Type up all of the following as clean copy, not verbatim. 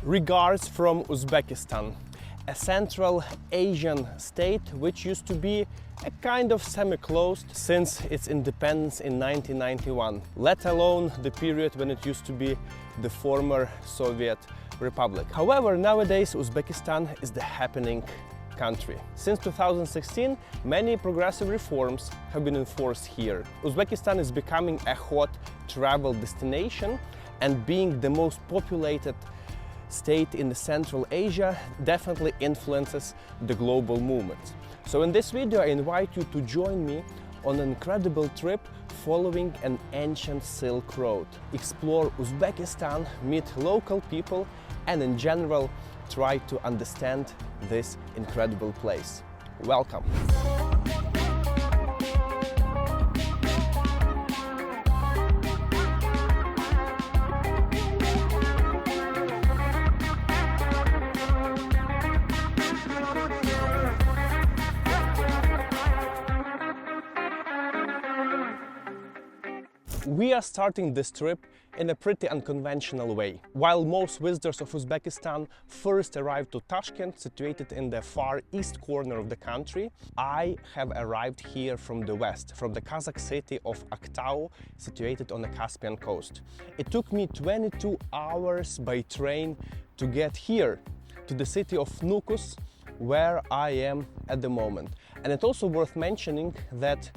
Regards from Uzbekistan, a Central Asian state which used to be a kind of semi-closed since its independence in 1991, let alone the period when it used to be the former Soviet Republic. However, nowadays Uzbekistan is the happening country. Since 2016, many progressive reforms have been enforced here. Uzbekistan is becoming a hot travel destination, and being the most populated state in the Central Asia definitely influences the global movement. So in this video I invite you to join me on an incredible trip following an ancient Silk Road. Explore Uzbekistan, meet local people, and in general try to understand this incredible place. Welcome! We are starting this trip in a pretty unconventional way. While most visitors of Uzbekistan first arrive to Tashkent, situated in the far east corner of the country, I have arrived here from the west, from the Kazakh city of Aktau, situated on the Caspian coast. It took me 22 hours by train to get here, to the city of Nukus, where I am at the moment. And it's also worth mentioning that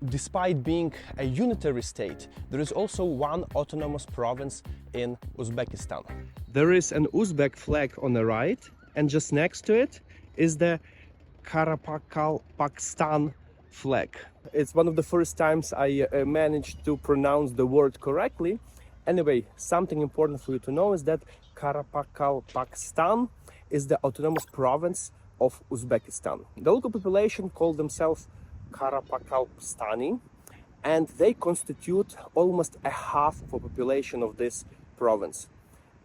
despite being a unitary state, there is also one autonomous province in Uzbekistan. There is an Uzbek flag on the right, and just next to it is the Karakalpakstan flag. It's one of the first times I managed to pronounce the word correctly. Anyway, something important for you to know is that Karakalpakstan is the autonomous province of Uzbekistan. The local population call themselves Karakalpakstani, and they constitute almost a half of the population of this province.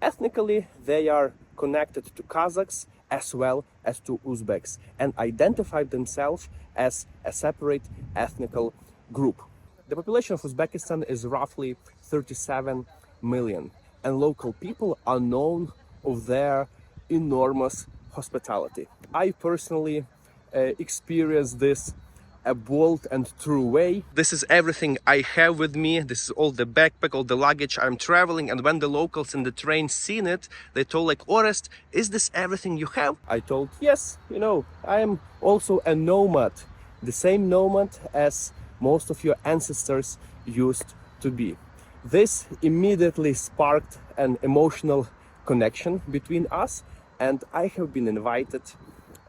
Ethnically, they are connected to Kazakhs as well as to Uzbeks and identify themselves as a separate ethnical group. The population of Uzbekistan is roughly 37 million, and local people are known of their enormous hospitality. I personally experienced this a bold and true way. This is everything I have with me. This is all the backpack, all the luggage I'm traveling. And when the locals in the train seen it, they told like, Orest, is this everything you have? I told, yes, you know, I am also a nomad. The same nomad as most of your ancestors used to be. This immediately sparked an emotional connection between us, and I have been invited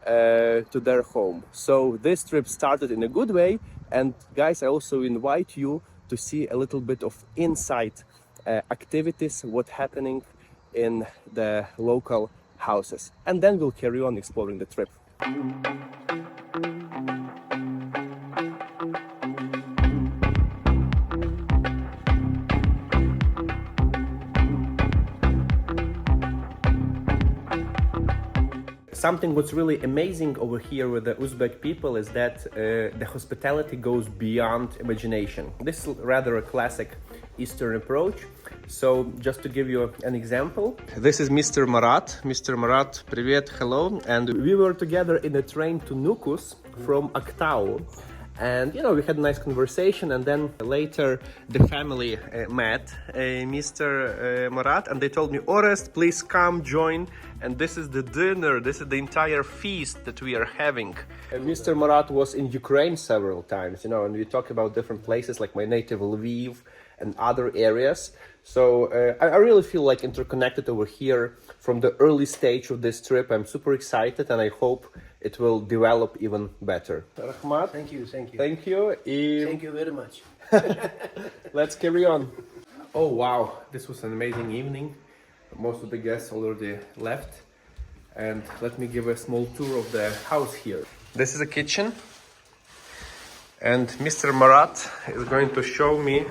to their home. So this trip started in a good way, and guys, I also invite you to see a little bit of inside activities, what's happening in the local houses, and then we'll carry on exploring the trip. Something what's really amazing over here with the Uzbek people is that the hospitality goes beyond imagination. This is rather a classic Eastern approach. So just to give you an example, this is Mr. Marat. Mr. Marat, привет, hello. And we were together in a train to Nukus from Aktau. And you know, we had a nice conversation, and then later the family met Mr. Marat, and they told me, Orest, please come join, and this is the dinner, this is the entire feast that we are having. Mr. Marat was in Ukraine several times, you know, and we talk about different places like my native Lviv and other areas. So I really feel like interconnected over here from the early stage of this trip. I'm super excited, and I hope it will develop even better. Rahmat. Thank you, thank you. Thank you. Thank you very much. Let's carry on. Oh wow, this was an amazing evening. Most of the guests already left. And let me give a small tour of the house here. This is a kitchen. And Mr. Marat is going to show me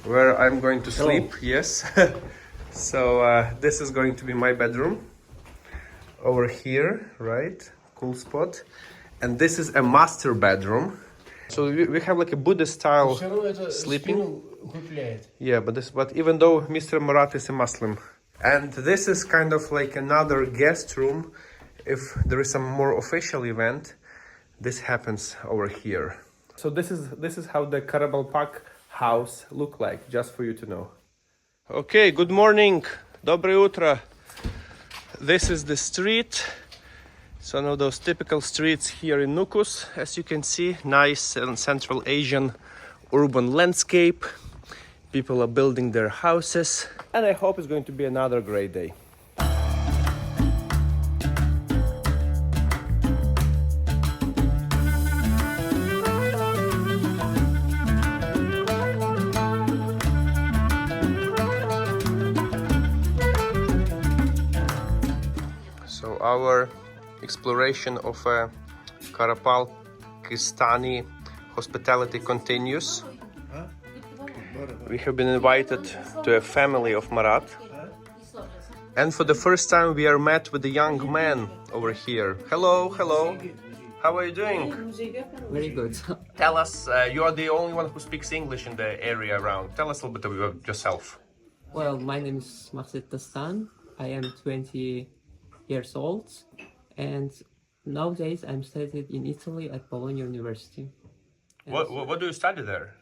where I'm going to sleep. Yes. So this is going to be my bedroom. Over here, right? Cool spot. And this is a master bedroom. So we have like a Buddhist style sleeping. Yeah, but even though Mr. Marat is a Muslim, And this is kind of like another guest room. If there is some more official event, this happens over here. So this is how the Karakalpak house look like, just for you to know. Okay, good morning. Доброе утро. This is the street. It's one of those typical streets here in Nukus. As you can see, nice and Central Asian urban landscape. People are building their houses. And I hope it's going to be another great day. So our exploration of Karakalpakstani hospitality continues. We have been invited to a family of Marat. And for the first time we are met with a young man over here. Hello, hello. How are you doing? Very good. Tell us, you are the only one who speaks English in the area around. Tell us a little bit about yourself. Well, my name is Mahset Tastan. I am 20 years old, and nowadays I'm studied in Italy at Bologna University. What do you study there?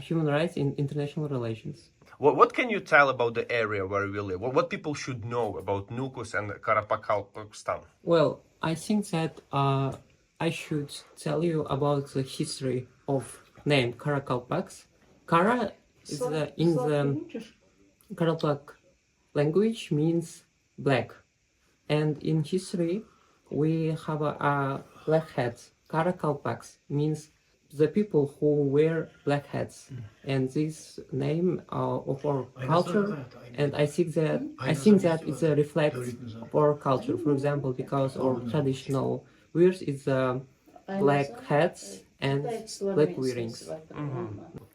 Human rights in international relations. What can you tell about the area where we live? What people should know about Nukus and Karakalpakstan? Well, I think that I should tell you about the history of name Karakalpaks. Kara is in the Karakalpak language means black, and in history we have a black hats. Karakalpaks means the people who wear black hats, and this name of our culture, and I think that it's a reflect of our culture. For example, because our traditional wears is black hats and black earrings.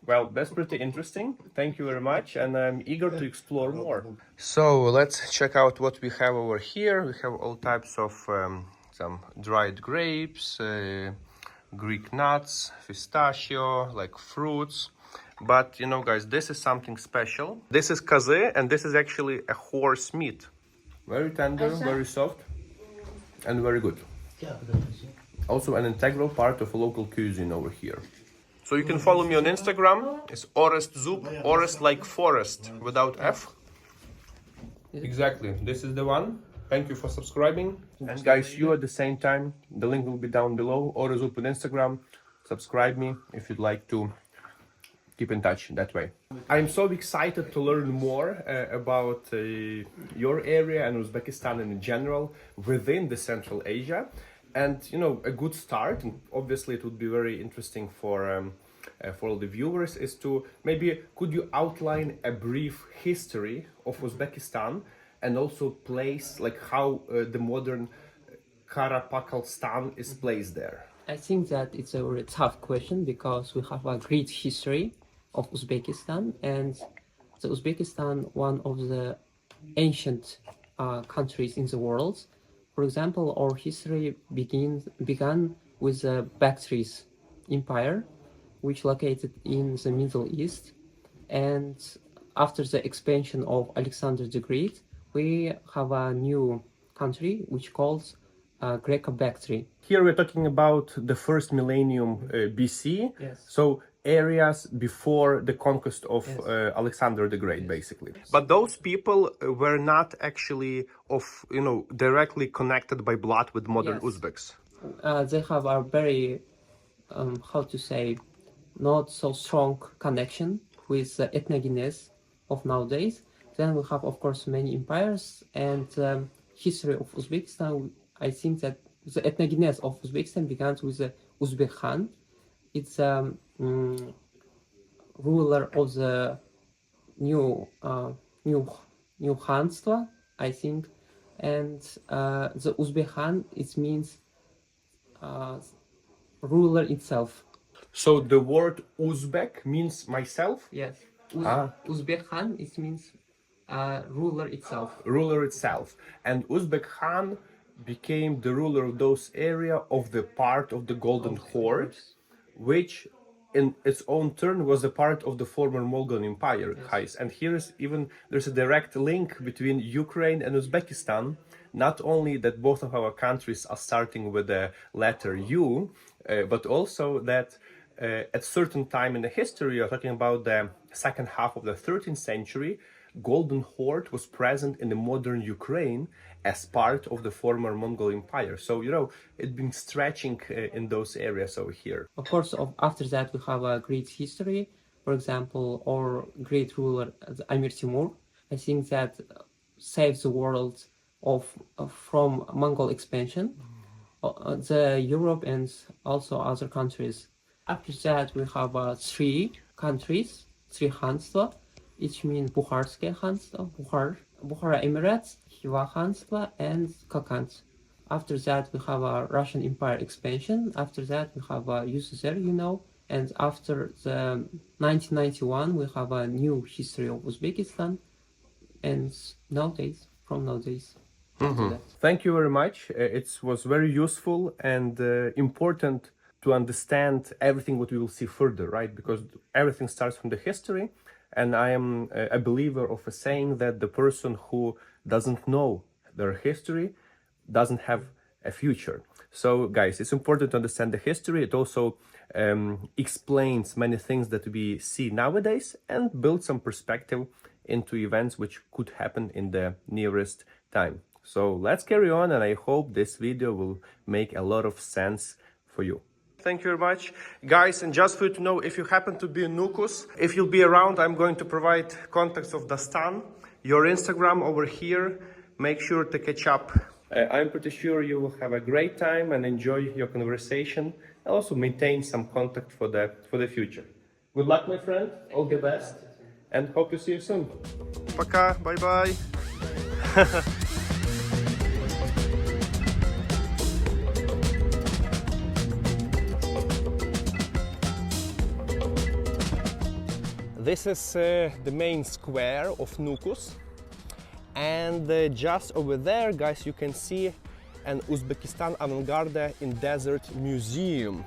Well, that's pretty interesting. Thank you very much, and I'm eager to explore more. So let's check out what we have over here. We have all types of some dried grapes, Greek nuts, pistachio, like fruits. But you know, guys, this is something special. This is kaze, and this is actually a horse meat. Very tender, very soft, and very good. Also an integral part of local cuisine over here. So you can follow me on Instagram. It's Orest Zub, Orest like forest without F. Exactly, this is the one. Thank you for subscribing. And guys, you at the same time, the link will be down below. Orest Zub on Instagram. Subscribe me if you'd like to keep in touch that way. I'm so excited to learn more about your area and Uzbekistan in general within the Central Asia. And you know, a good start, and obviously it would be very interesting for all the viewers, is to maybe could you outline a brief history of Uzbekistan and also place like how the modern Karakalpakstan is placed there? I think that it's a very tough question because we have a great history of Uzbekistan, and the Uzbekistan one of the ancient countries in the world. For example, our history began with the Bactrian Empire, which located in the Middle East, and after the expansion of Alexander the Great, we have a new country which calls Greco-Bactria. Here we're talking about the first millennium BC. Yes. So areas before the conquest of Alexander the Great, basically. But those people were not actually directly connected by blood with modern Uzbeks. They have a very, not so strong connection with the ethnogenes of nowadays. Then we have, of course, many empires, and history of Uzbekistan. I think that the ethnogenes of Uzbekistan began with the Uzbek Khan. It's ruler of the new Khanstva, I think, and the Uzbek Khan, it means ruler itself. So the word Uzbek means myself? Yes. Uzbek Khan, it means ruler itself. Ruler itself. And Uzbek Khan became the ruler of those area of the part of the Golden Horde, which in its own turn was a part of the former Mongol Empire, Kais. And there's a direct link between Ukraine and Uzbekistan. Not only that both of our countries are starting with the letter U, but also that at certain time in the history, you're talking about the second half of the 13th century, Golden Horde was present in the modern Ukraine as part of the former Mongol Empire. So, it's been stretching in those areas over here. Of course, after that we have a great history. For example, our great ruler Amir Timur, I think that saved the world from Mongol expansion, the Europe and also other countries. After that, we have three countries, three Hanstva. It means Bukharskoye Hanstvo, Bukhara Emirates, Khiva Hanstvo, and Kokand. After that, we have a Russian Empire expansion. After that, we have a USSR, and after the 1991, we have a new history of Uzbekistan, and nowadays. Thank you very much. It was very useful and important to understand everything what we will see further, right? Because everything starts from the history, and I am a believer of a saying that the person who doesn't know their history doesn't have a future. So guys, it's important to understand the history. It also explains many things that we see nowadays and build some perspective into events which could happen in the nearest time. So let's carry on, and I hope this video will make a lot of sense for you. Thank you very much, guys. And just for you to know, if you happen to be in Nukus, if you'll be around, I'm going to provide contacts of Dastan, your Instagram over here. Make sure to catch up. I'm pretty sure you will have a great time and enjoy your conversation, and also maintain some contact for the future. Good luck, my friend. All the best, and hope to see you soon. Пока, bye-bye. This is the main square of Nukus, and just over there, guys, you can see an Uzbekistan avant-garde in desert museum,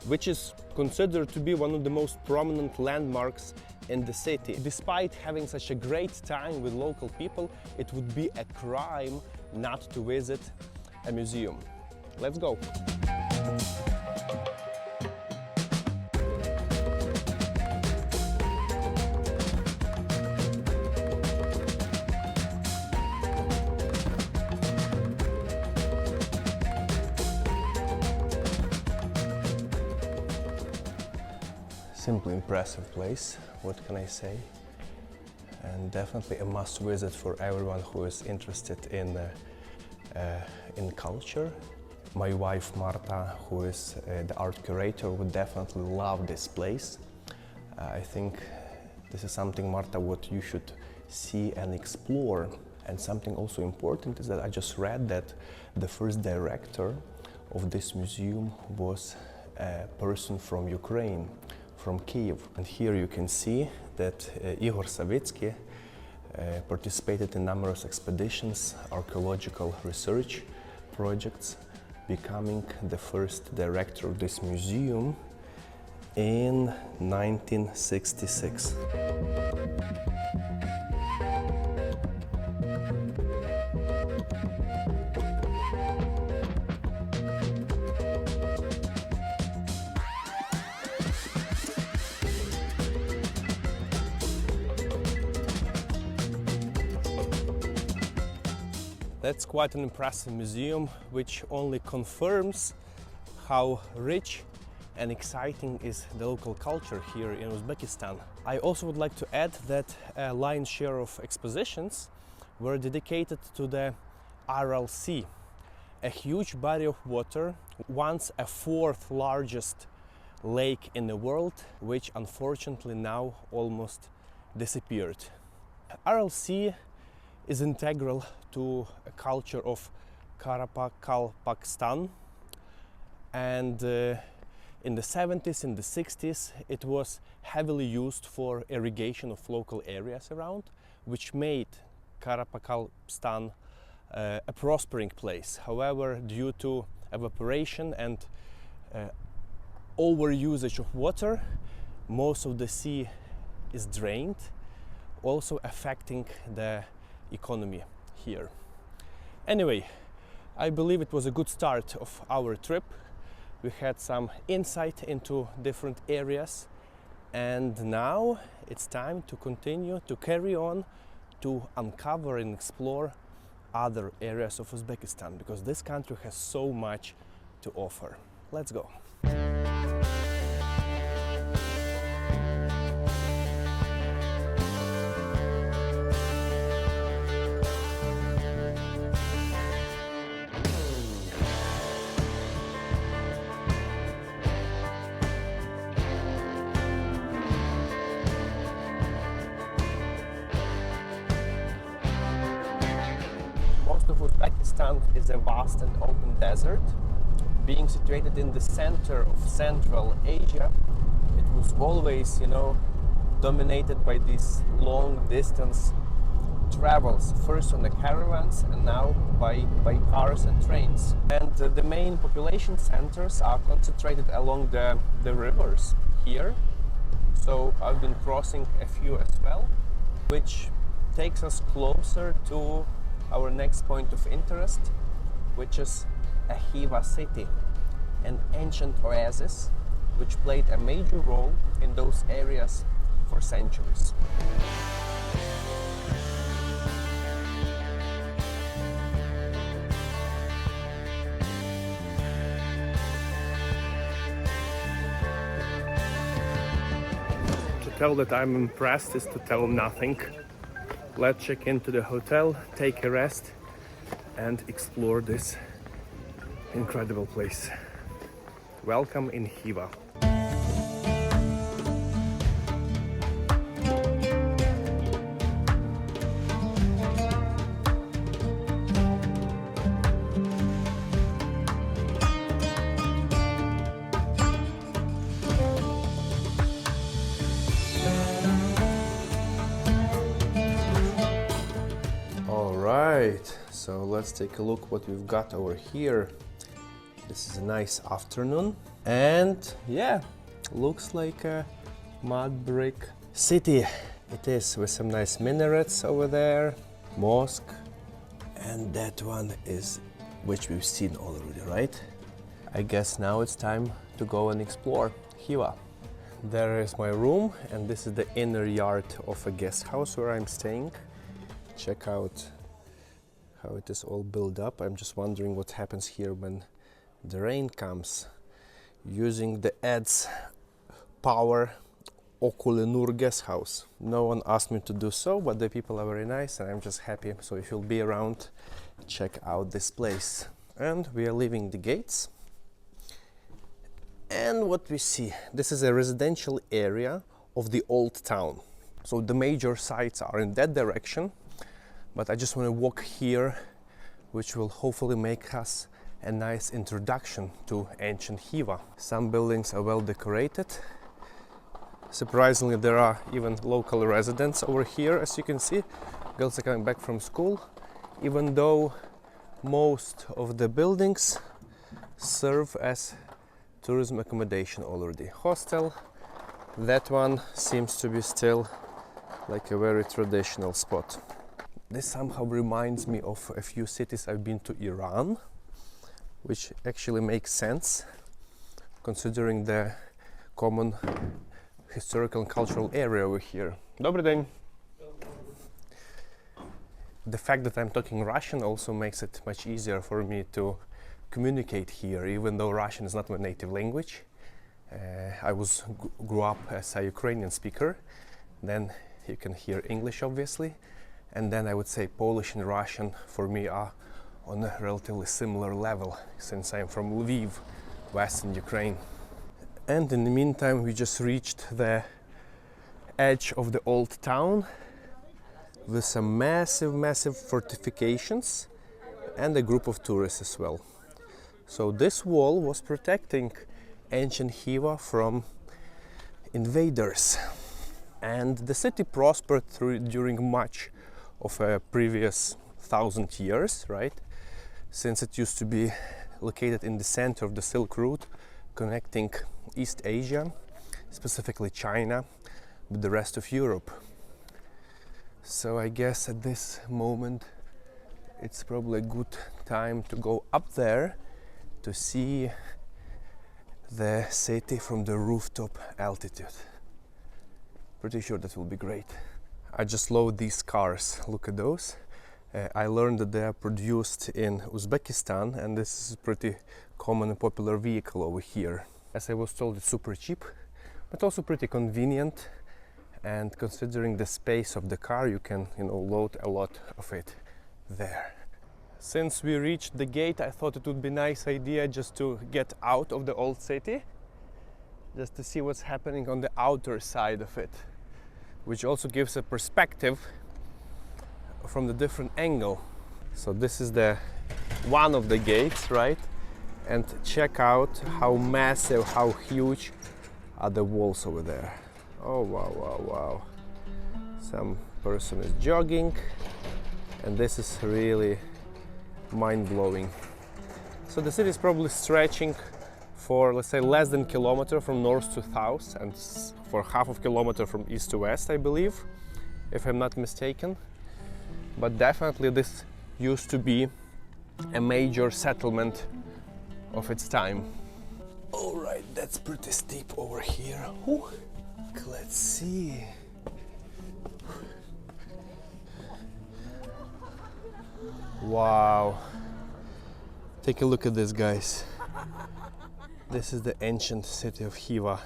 which is considered to be one of the most prominent landmarks in the city. Despite having such a great time with local people, it would be a crime not to visit a museum. Let's go. Simply impressive place, what can I say? And definitely a must visit for everyone who is interested in culture. My wife Marta, who is the art curator, would definitely love this place. I think this is something, Marta, what you should see and explore. And something also important is that I just read that the first director of this museum was a person from Ukraine, from Kyiv. And here you can see that Igor Savitsky participated in numerous expeditions, archaeological research projects, becoming the first director of this museum in 1966. That's quite an impressive museum, which only confirms how rich and exciting is the local culture here in Uzbekistan. I also would like to add that a lion's share of expositions were dedicated to the Aral Sea, a huge body of water, once a fourth largest lake in the world, which unfortunately now almost disappeared. Aral Sea is integral to a culture of Karakalpakstan, and in the 70s, in the 60s, it was heavily used for irrigation of local areas around, which made Karakalpakstan a prospering place. However, due to evaporation and overusage of water, most of the sea is drained, also affecting the economy here. Anyway, I believe it was a good start of our trip. We had some insight into different areas, and now it's time to continue to carry on to uncover and explore other areas of Uzbekistan, because this country has so much to offer. Let's go. Most of Uzbekistan is a vast and open desert. Being situated in the center of Central Asia, it was always, dominated by these long distance travels, first on the caravans and now by cars and trains. And the main population centers are concentrated along the rivers here. So I've been crossing a few as well, which takes us closer to our next point of interest, which is a Khiva city, an ancient oasis which played a major role in those areas for centuries. To tell that I'm impressed is to tell nothing. Let's check into the hotel, take a rest, and explore this incredible place. Welcome in Khiva. Alright, so let's take a look what we've got over here. This is a nice afternoon, and yeah, looks like a mud brick city. It is, with some nice minarets over there, mosque, and that one is, which we've seen already, right? I guess now it's time to go and explore Khiva. There is my room, and this is the inner yard of a guest house where I'm staying. Check out how it is all built up. I'm just wondering what happens here when the rain comes. Using the adds power Okulenur guest house. No one asked me to do so, but the people are very nice and I'm just happy. So if you'll be around, check out this place. And we are leaving the gates. And what we see, this is a residential area of the old town. So the major sites are in that direction, but I just want to walk here, which will hopefully make us a nice introduction to ancient Khiva. Some buildings are well decorated. Surprisingly, there are even local residents over here, as you can see. Girls are coming back from school, even though most of the buildings serve as tourism accommodation already. Hostel, that one seems to be still like a very traditional spot. This somehow reminds me of a few cities I've been to Iran, which actually makes sense considering the common historical and cultural area over here. Добрый день. The fact that I'm talking Russian also makes it much easier for me to communicate here, even though Russian is not my native language. I grew up as a Ukrainian speaker. Then you can hear English, obviously. And then I would say Polish and Russian for me are on a relatively similar level, since I'm from Lviv, Western Ukraine. And in the meantime, we just reached the edge of the old town with some massive fortifications and a group of tourists as well. So this wall was protecting ancient Khiva from invaders. And the city prospered during much of a previous 1,000 years, right? Since it used to be located in the center of the Silk Route, connecting East Asia, specifically China, with the rest of Europe. So I guess at this moment it's probably a good time to go up there to see the city from the rooftop altitude. Pretty sure that will be great. I just love these cars, look at those. I learned that they are produced in Uzbekistan, and this is a pretty common and popular vehicle over here. As I was told, it's super cheap, but also pretty convenient, and considering the space of the car, you can, load a lot of it there. Since we reached the gate, I thought it would be a nice idea just to get out of the old city, just to see what's happening on the outer side of it, which also gives a perspective from the different angle. So this is the one of the gates, right? And check out how massive, how huge are the walls over there. Oh wow, wow, wow. Some person is jogging, and this is really mind-blowing. So the city is probably stretching for, let's say, less than a kilometer from north to south, and for half of a kilometer from east to west, I believe, if I'm not mistaken. But definitely this used to be a major settlement of its time. All right, that's pretty steep over here. Ooh, let's see. Wow. Take a look at this, guys. This is the ancient city of Khiva.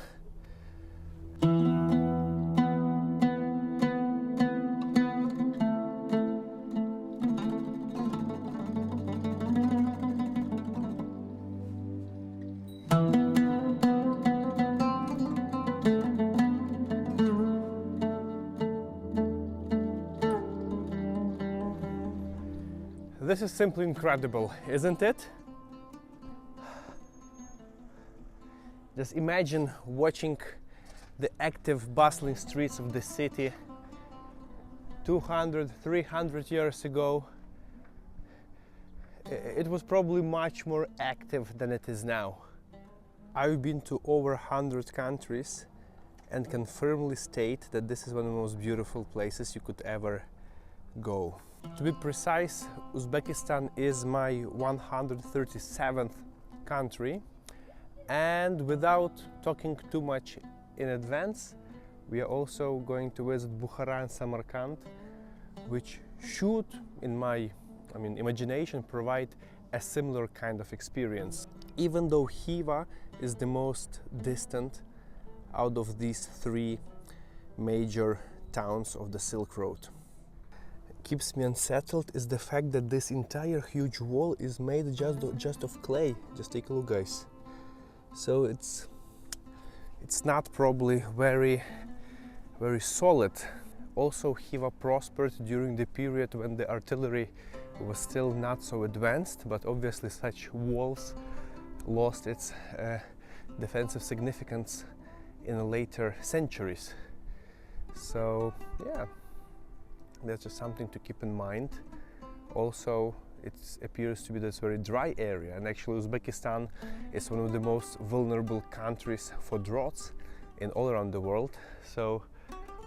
This is simply incredible, isn't it? Just imagine watching the active, bustling streets of the city 200, 300 years ago. It was probably much more active than it is now. I've been to over 100 countries and can firmly state that this is one of the most beautiful places you could ever go. To be precise, Uzbekistan is my 137th country, and without talking too much in advance, we are also going to visit Bukhara and Samarkand, which should, in my imagination, provide a similar kind of experience. Even though Khiva is the most distant out of these three major towns of the Silk Road. Keeps me unsettled is the fact that this entire huge wall is made just of clay. Just take a look, guys. So it's not probably very solid. Also, Khiva prospered during the period when the artillery was still not so advanced, but obviously such walls lost its defensive significance in the later centuries. So yeah, that's just something to keep in mind. Also, it appears to be this very dry area, and actually Uzbekistan is one of the most vulnerable countries for droughts in all around the world. So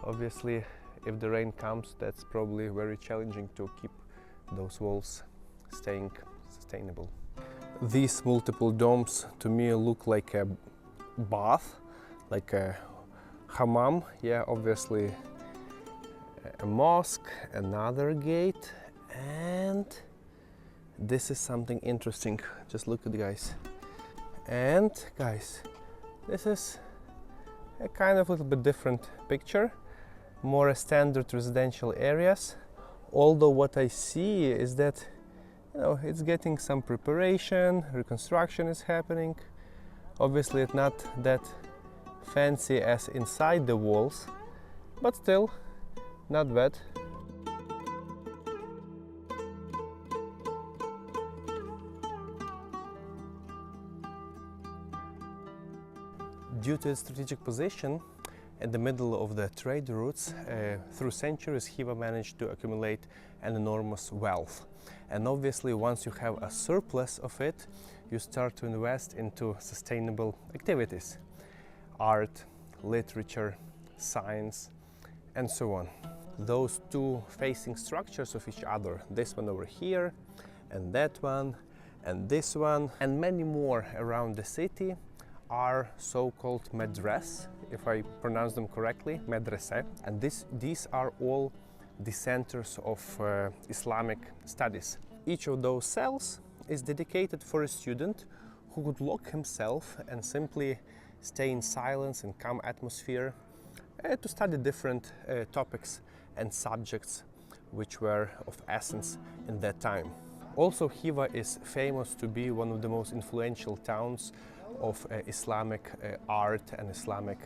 obviously, if the rain comes, that's probably very challenging to keep those walls staying sustainable. These multiple domes to me look like a bath, like a hammam. Yeah, obviously a mosque, another gate, and this is something interesting. Just look at it, guys. And guys, this is a kind of little bit different picture, more a standard residential areas. Although what I see is that, it's getting some preparation, reconstruction is happening. Obviously it's not that fancy as inside the walls, but still not bad. Due to its strategic position in the middle of the trade routes, through centuries Khiva managed to accumulate an enormous wealth. And obviously once you have a surplus of it, you start to invest into sustainable activities. Art, literature, science, and so on. Those two facing structures of each other, this one over here, and that one, and this one, and many more around the city, are so-called medres, if I pronounce them correctly, medrese, and these are all the centers of Islamic studies. Each of those cells is dedicated for a student who would lock himself and simply stay in silence and calm atmosphere to study different topics and subjects which were of essence in that time. Also, Khiva is famous to be one of the most influential towns of Islamic art and Islamic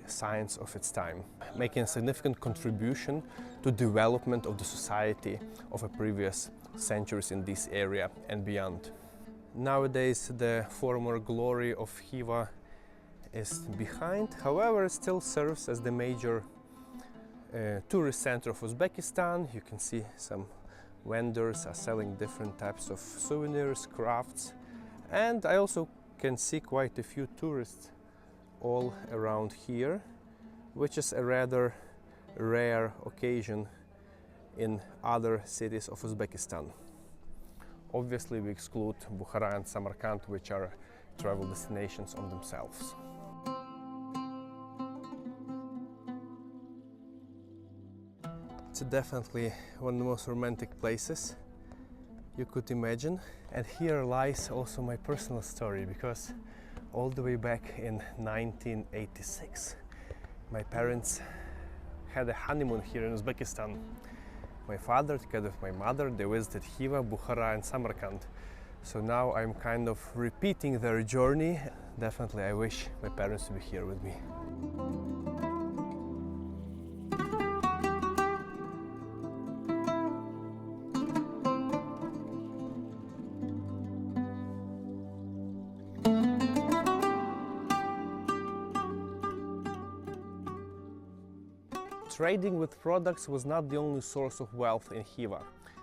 science of its time, making a significant contribution to development of the society of the previous centuries in this area and beyond. Nowadays, the former glory of Khiva is behind, however, it still serves as the major tourist center of Uzbekistan. You can see some vendors are selling different types of souvenirs, crafts, and I also can see quite a few tourists all around here, which is a rather rare occasion in other cities of Uzbekistan. Obviously, we exclude Bukhara and Samarkand, which are travel destinations on themselves. It's definitely one of the most romantic places you could imagine. And here lies also my personal story, because all the way back in 1986, my parents had a honeymoon here in Uzbekistan. My father, together with my mother, they visited Khiva, Bukhara and Samarkand. So now I'm kind of repeating their journey. Definitely I wish my parents to be here with me. Trading with products was not the only source of wealth in Khiva.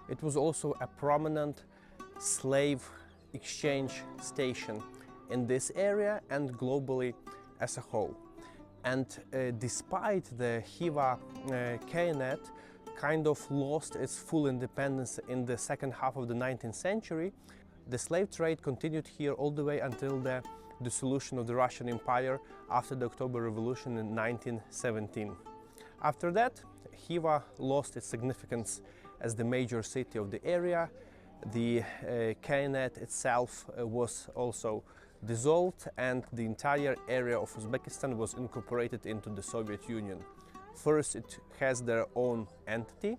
It was also a prominent slave exchange station in this area and globally as a whole. And despite the Khiva Khaganate kind of lost its full independence in the second half of the 19th century, the slave trade continued here all the way until the dissolution of the Russian Empire after the October Revolution in 1917. After that, Khiva lost its significance as the major city of the area. The Khaganate itself was also dissolved, and the entire area of Uzbekistan was incorporated into the Soviet Union. First, it has their own entity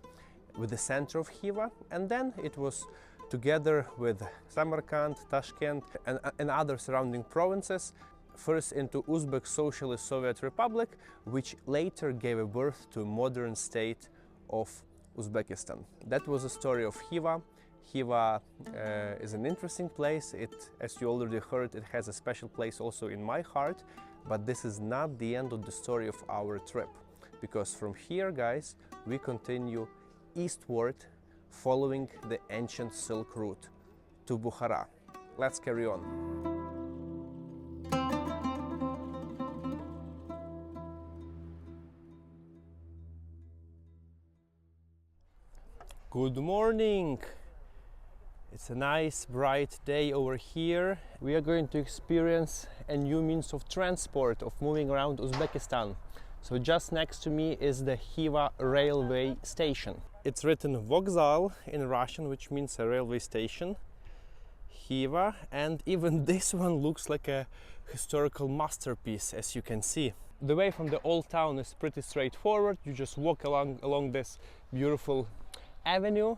with the center of Khiva, and then it was together with Samarkand, Tashkent, and other surrounding provinces, first into Uzbek Socialist Soviet Republic, which later gave birth to a modern state of Uzbekistan. That was the story of Khiva. Khiva is an interesting place. As you already heard, it has a special place also in my heart, but this is not the end of the story of our trip, because from here, guys, we continue eastward following the ancient Silk Route to Bukhara. Let's carry on. Good morning! It's a nice bright day over here. We are going to experience a new means of transport, of moving around Uzbekistan. So just next to me is the Khiva railway station. It's written Vokzal in Russian, which means a railway station. Khiva, and even this one looks like a historical masterpiece, as you can see. The way from the old town is pretty straightforward. You just walk along this beautiful avenue,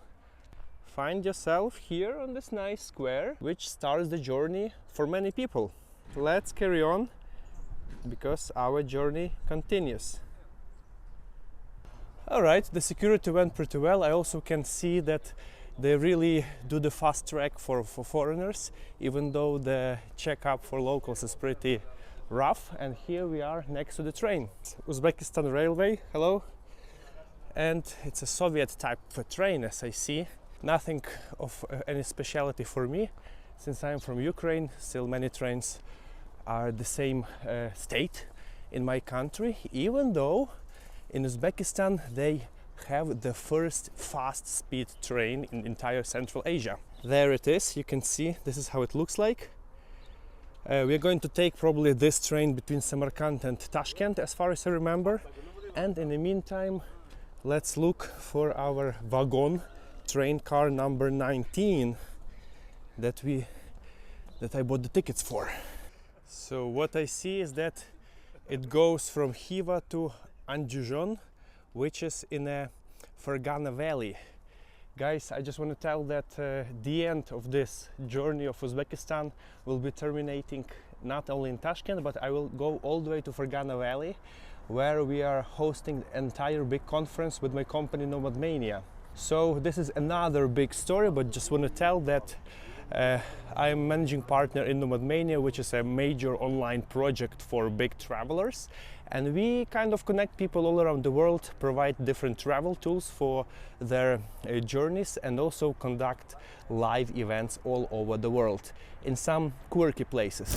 find yourself here on this nice square, which starts the journey for many people. Let's carry on, because our journey continues. All right, the security went pretty well. I also can see that they really do the fast track for foreigners, even though the checkup for locals is pretty rough. And here we are next to the train. Uzbekistan Railway, hello. And it's a Soviet type of train, as I see. Nothing of any speciality for me, since I'm from Ukraine. Still many trains are the same state in my country, even though in Uzbekistan they have the first fast speed train in entire Central Asia. There it is, you can see this is how it looks like. We're going to take probably this train between Samarkand and Tashkent, as far as I remember. And in the meantime, let's look for our wagon, train car number 19 that I bought the tickets for. So what I see is that it goes from Khiva to Anjujon, which is in a Fergana Valley. Guys, I just want to tell that the end of this journey of Uzbekistan will be terminating not only in Tashkent, but I will go all the way to Fergana Valley, where we are hosting an entire big conference with my company Nomad Mania. So this is another big story, but just want to tell that I am managing partner in Nomad Mania, which is a major online project for big travelers. And we kind of connect people all around the world, provide different travel tools for their journeys, and also conduct live events all over the world in some quirky places.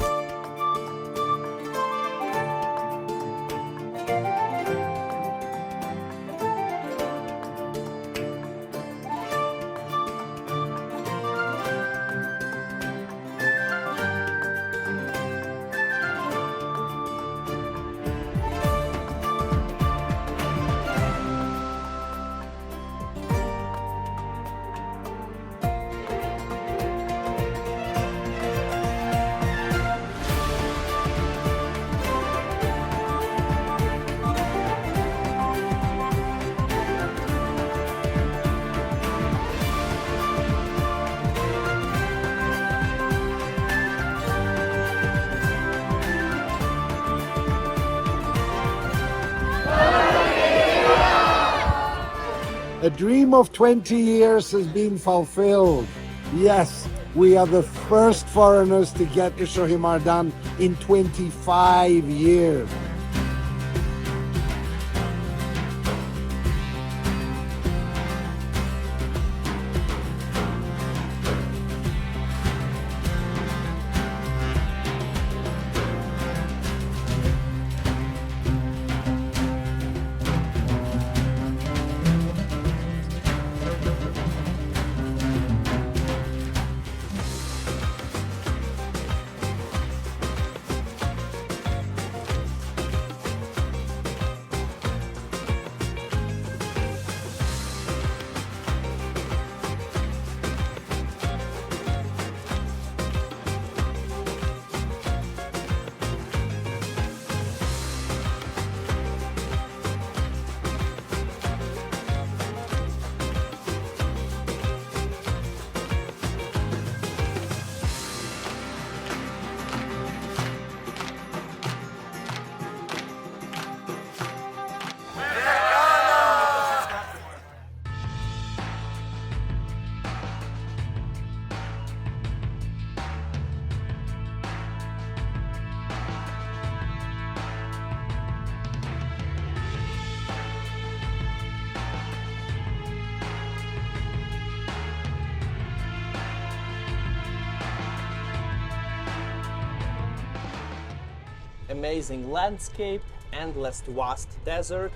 A dream of 20 years has been fulfilled. Yes, we are the first foreigners to get to Shohimardan in 25 years. Amazing landscape, endless vast desert,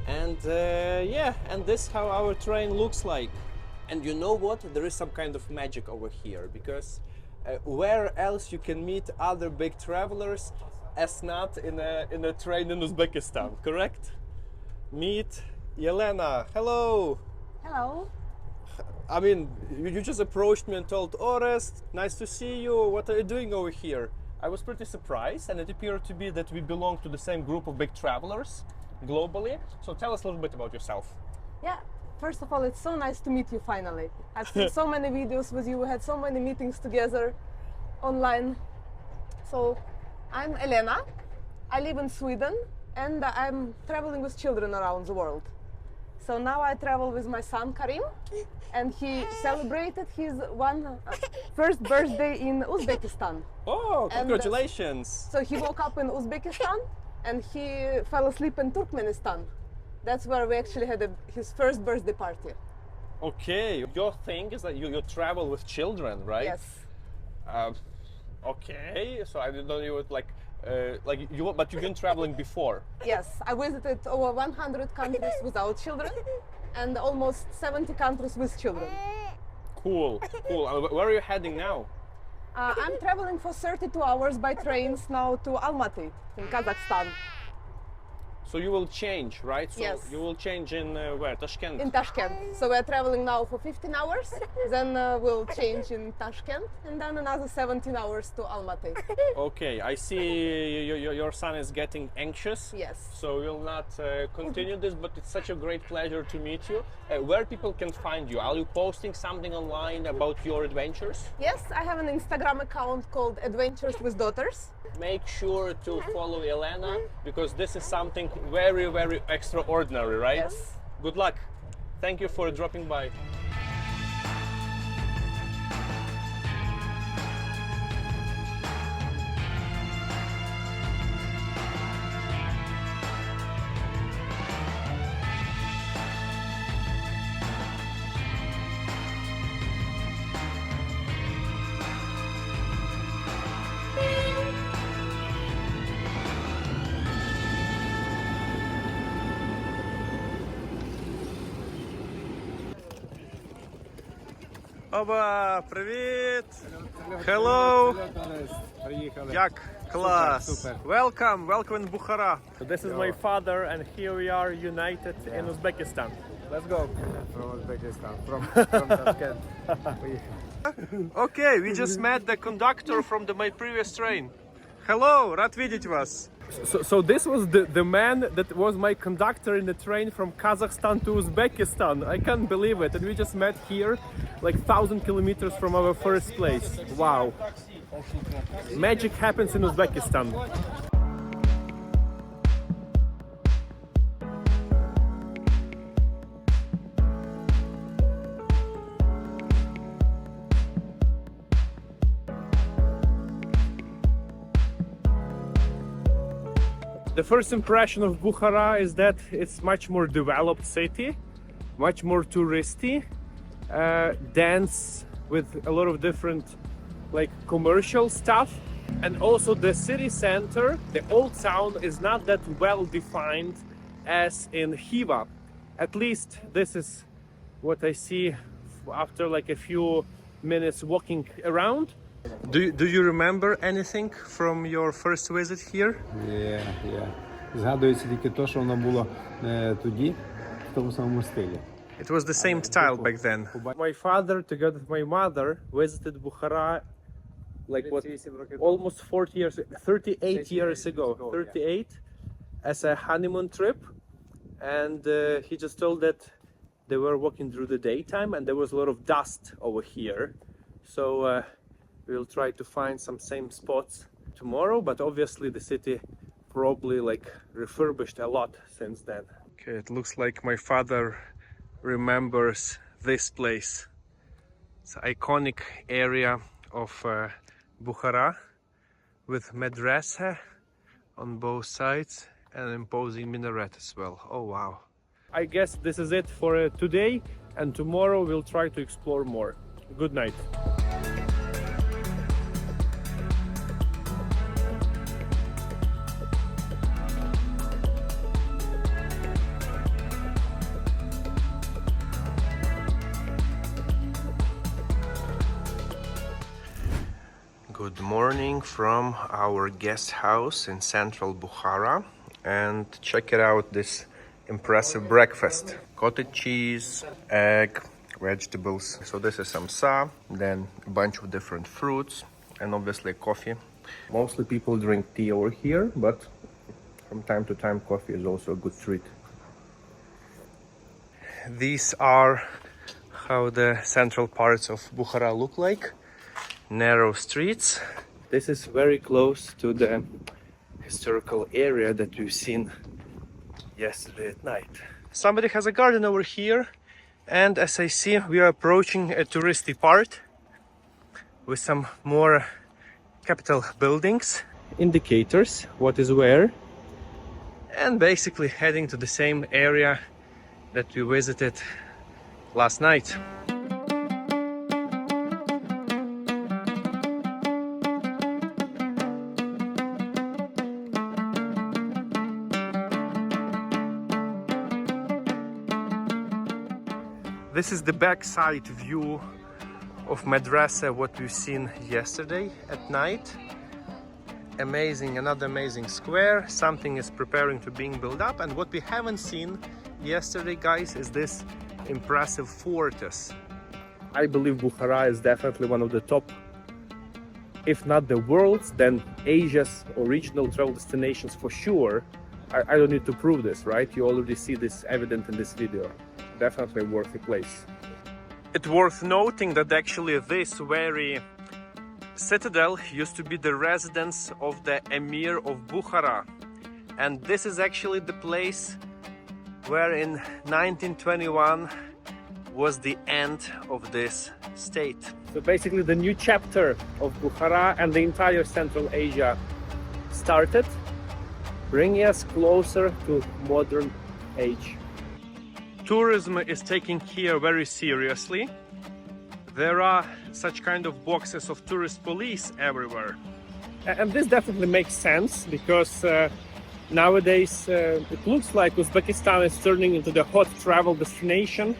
and yeah, and this is how our train looks like. And you know what? There is some kind of magic over here, because where else you can meet other big travelers as not in a train in Uzbekistan, correct? Meet Yelena. Hello. Hello. I mean, you just approached me and told, Orest, nice to see you. What are you doing over here? I was pretty surprised, and it appeared to be that we belong to the same group of big travelers globally. So tell us a little bit about yourself. Yeah, first of all, it's so nice to meet you finally. I've seen so many videos with you, we had so many meetings together online. So I'm Elena, I live in Sweden, and I'm traveling with children around the world. So now I travel with my son Karim, and he celebrated his first birthday in Uzbekistan. Oh, congratulations! So he woke up in Uzbekistan and he fell asleep in Turkmenistan. That's where we actually had his first birthday party. Okay, your thing is that you travel with children, right? Yes. Okay, so I didn't know you would like Like you, but you've been traveling before. Yes, I visited over 100 countries without children and almost 70 countries with children. Cool, cool. Where are you heading now? I'm traveling for 32 hours by trains now to Almaty in Kazakhstan. So you will change, right? So Yes. you will change in where? Tashkent? In Tashkent. So we're traveling now for 15 hours, then we'll change in Tashkent, and then another 17 hours to Almaty. Okay, I see your son is getting anxious. Yes. So we'll not continue this, but it's such a great pleasure to meet you. Where people can find you? Are you posting something online about your adventures? Yes, I have an Instagram account called Adventures with Daughters. Make sure to follow Elena because this is something very, very extraordinary, right? Yes. Good luck. Thank you for dropping by. Оба, привіт! Hello! Як? Клас! Welcome, welcome in Bukhara. So this is my father and here we are united in Uzbekistan. Let's go. From Uzbekistan, from Tashkent. Okay, we just met the conductor from my previous train. Hello, рад видеть вас. So this was the man that was my conductor in the train from Kazakhstan to Uzbekistan. I can't believe it. And we just met here, like 1,000 kilometers from our first place. Wow. Magic happens in Uzbekistan. The first impression of Bukhara is that it's much more developed city, much more touristy, dense with a lot of different like commercial stuff. And also the city center, the old town is not that well defined as in Khiva. At least this is what I see after like a few minutes walking around. Do you remember anything from your first visit here? Є. Згадується тільки те, що воно було тоді, в тому самому стилі. It was the same style back then. My father, together with my mother, visited Bukhara like what, almost 40 years, 38 years ago, 38, as a honeymoon trip. And he just told that they were walking through the daytime and there was a lot of dust over here. So we'll try to find some same spots tomorrow, but obviously the city probably like refurbished a lot since then. Okay, it looks like my father remembers this place. It's an iconic area of Bukhara with madrasa on both sides and imposing minaret as well. Oh wow. I guess this is it for today, and tomorrow we'll try to explore more. Good night. Good morning from our guest house in central Bukhara, and check it out, this impressive breakfast. Cottage cheese, egg, vegetables. So this is samsa, then a bunch of different fruits, and obviously coffee. Mostly people drink tea over here, but from time to time coffee is also a good treat. These are how the central parts of Bukhara look like. Narrow streets. This is very close to the historical area that we've seen yesterday at night. Somebody has a garden over here, and as I see, we are approaching a touristy part with some more capital buildings, indicators what is where, and basically heading to the same area that we visited last night. This is the backside view of madrasa, what we've seen yesterday at night. Amazing, another amazing square. Something is preparing to being built up, and what we haven't seen yesterday, guys, is this impressive fortress. I believe Bukhara is definitely one of the top, if not the world's, then Asia's original travel destinations for sure. I don't need to prove this, right? You already see this evident in this video. Definitely a worthy place. It's worth noting that actually this very citadel used to be the residence of the Emir of Bukhara. And this is actually the place where in 1921 was the end of this state. So basically the new chapter of Bukhara and the entire Central Asia started, bringing us closer to modern age. Tourism is taken here very seriously. There are such kind of boxes of tourist police everywhere. And this definitely makes sense because nowadays it looks like Uzbekistan is turning into the hot travel destination,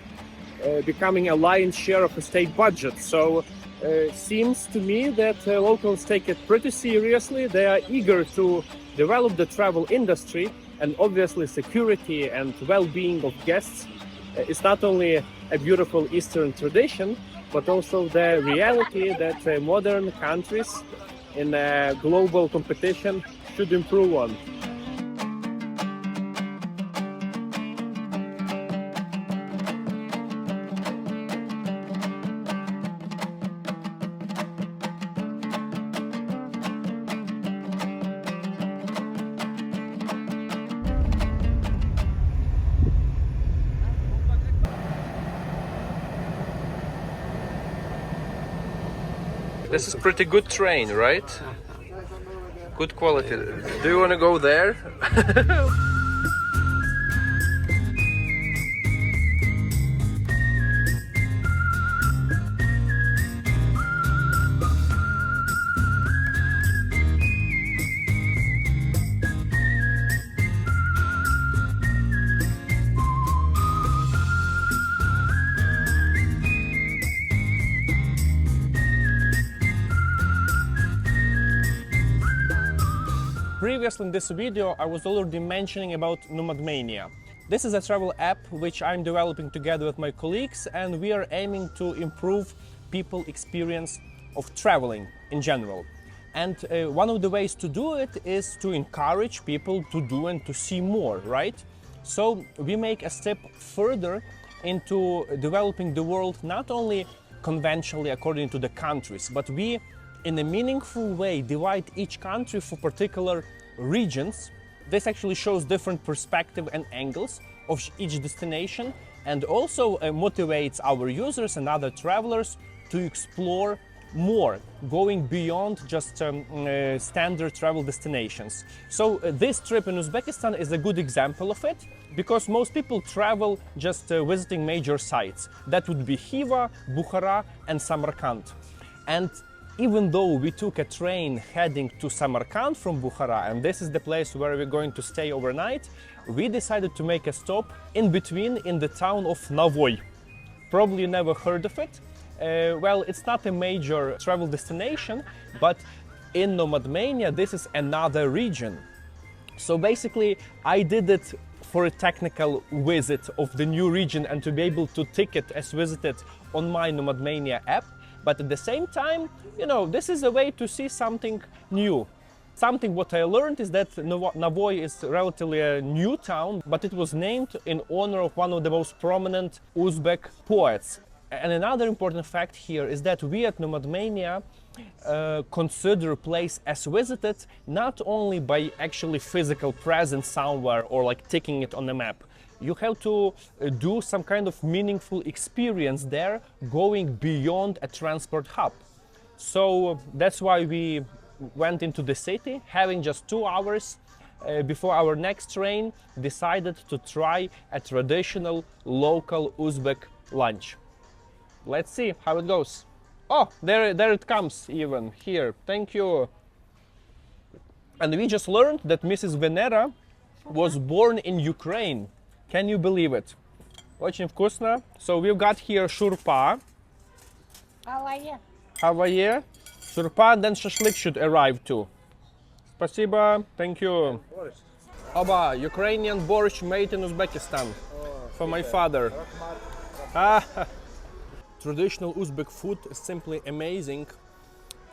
becoming a lion's share of the state budget. So seems to me that locals take it pretty seriously. They are eager to develop the travel industry, and obviously security and well-being of guests is not only a beautiful Eastern tradition, but also the reality that modern countries in a global competition should improve on. This is pretty good train, right? Good quality. Do you want to go there? Previously in this video I was already mentioning about Nomadmania. This is a travel app which I'm developing together with my colleagues, and we are aiming to improve people experience of traveling in general. And one of the ways to do it is to encourage people to do and to see more, right? So we make a step further into developing the world not only conventionally according to the countries, but we in a meaningful way divide each country for particular regions. This actually shows different perspective and angles of each destination, and also motivates our users and other travelers to explore more, going beyond just standard travel destinations. So this trip in Uzbekistan is a good example of it, because most people travel just visiting major sites. That would be Khiva, Bukhara and Samarkand. And even though we took a train heading to Samarkand from Bukhara, and this is the place where we're going to stay overnight, we decided to make a stop in between in the town of Navoi. Probably you never heard of it. Well, it's not a major travel destination, but in Nomadmania this is another region. So basically I did it for a technical visit of the new region and to be able to tick it as visited on my Nomadmania app. But at the same time, you know, this is a way to see something new. Something what I learned is that Navoi is relatively a new town, but it was named in honor of one of the most prominent Uzbek poets. And another important fact here is that we at Nomadmania consider a place as visited not only by actually physical presence somewhere or like ticking it on the map. You have to do some kind of meaningful experience there, going beyond a transport hub. So that's why we went into the city, having just 2 hours before our next train, decided to try a traditional local Uzbek lunch. Let's see how it goes. Oh, there it comes even here. Thank you. And we just learned that Mrs. Venera was born in Ukraine. Can you believe it? Очень вкусно. So we've got here shurpa. Хавае. Shurpa, then shashlik should arrive too. Спасибо, thank you. Oba, Ukrainian borscht made in Uzbekistan for my father. Ah, traditional Uzbek food is simply amazing,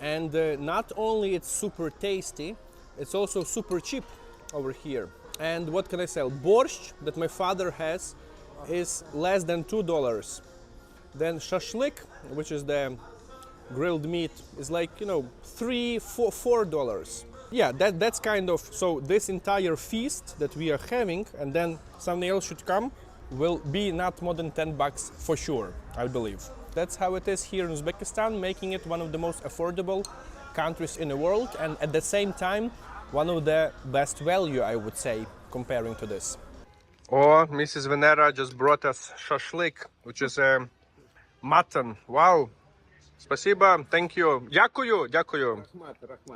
and not only it's super tasty, it's also super cheap over here. And what can I say? Borscht that my father has is less than $2. Then shashlik, which is the grilled meat, is like, you know, $3–4. Yeah, that's kind of, so this entire feast that we are having and then something else should come will be not more than $10 for sure, I believe. That's how it is here in Uzbekistan, making it one of the most affordable countries in the world, and at the same time one of the best value, I would say, comparing to this. Oh, Mrs. Venera just brought us shashlik, which is mutton. Wow. Спасибо, thank you. Дякую, дякую.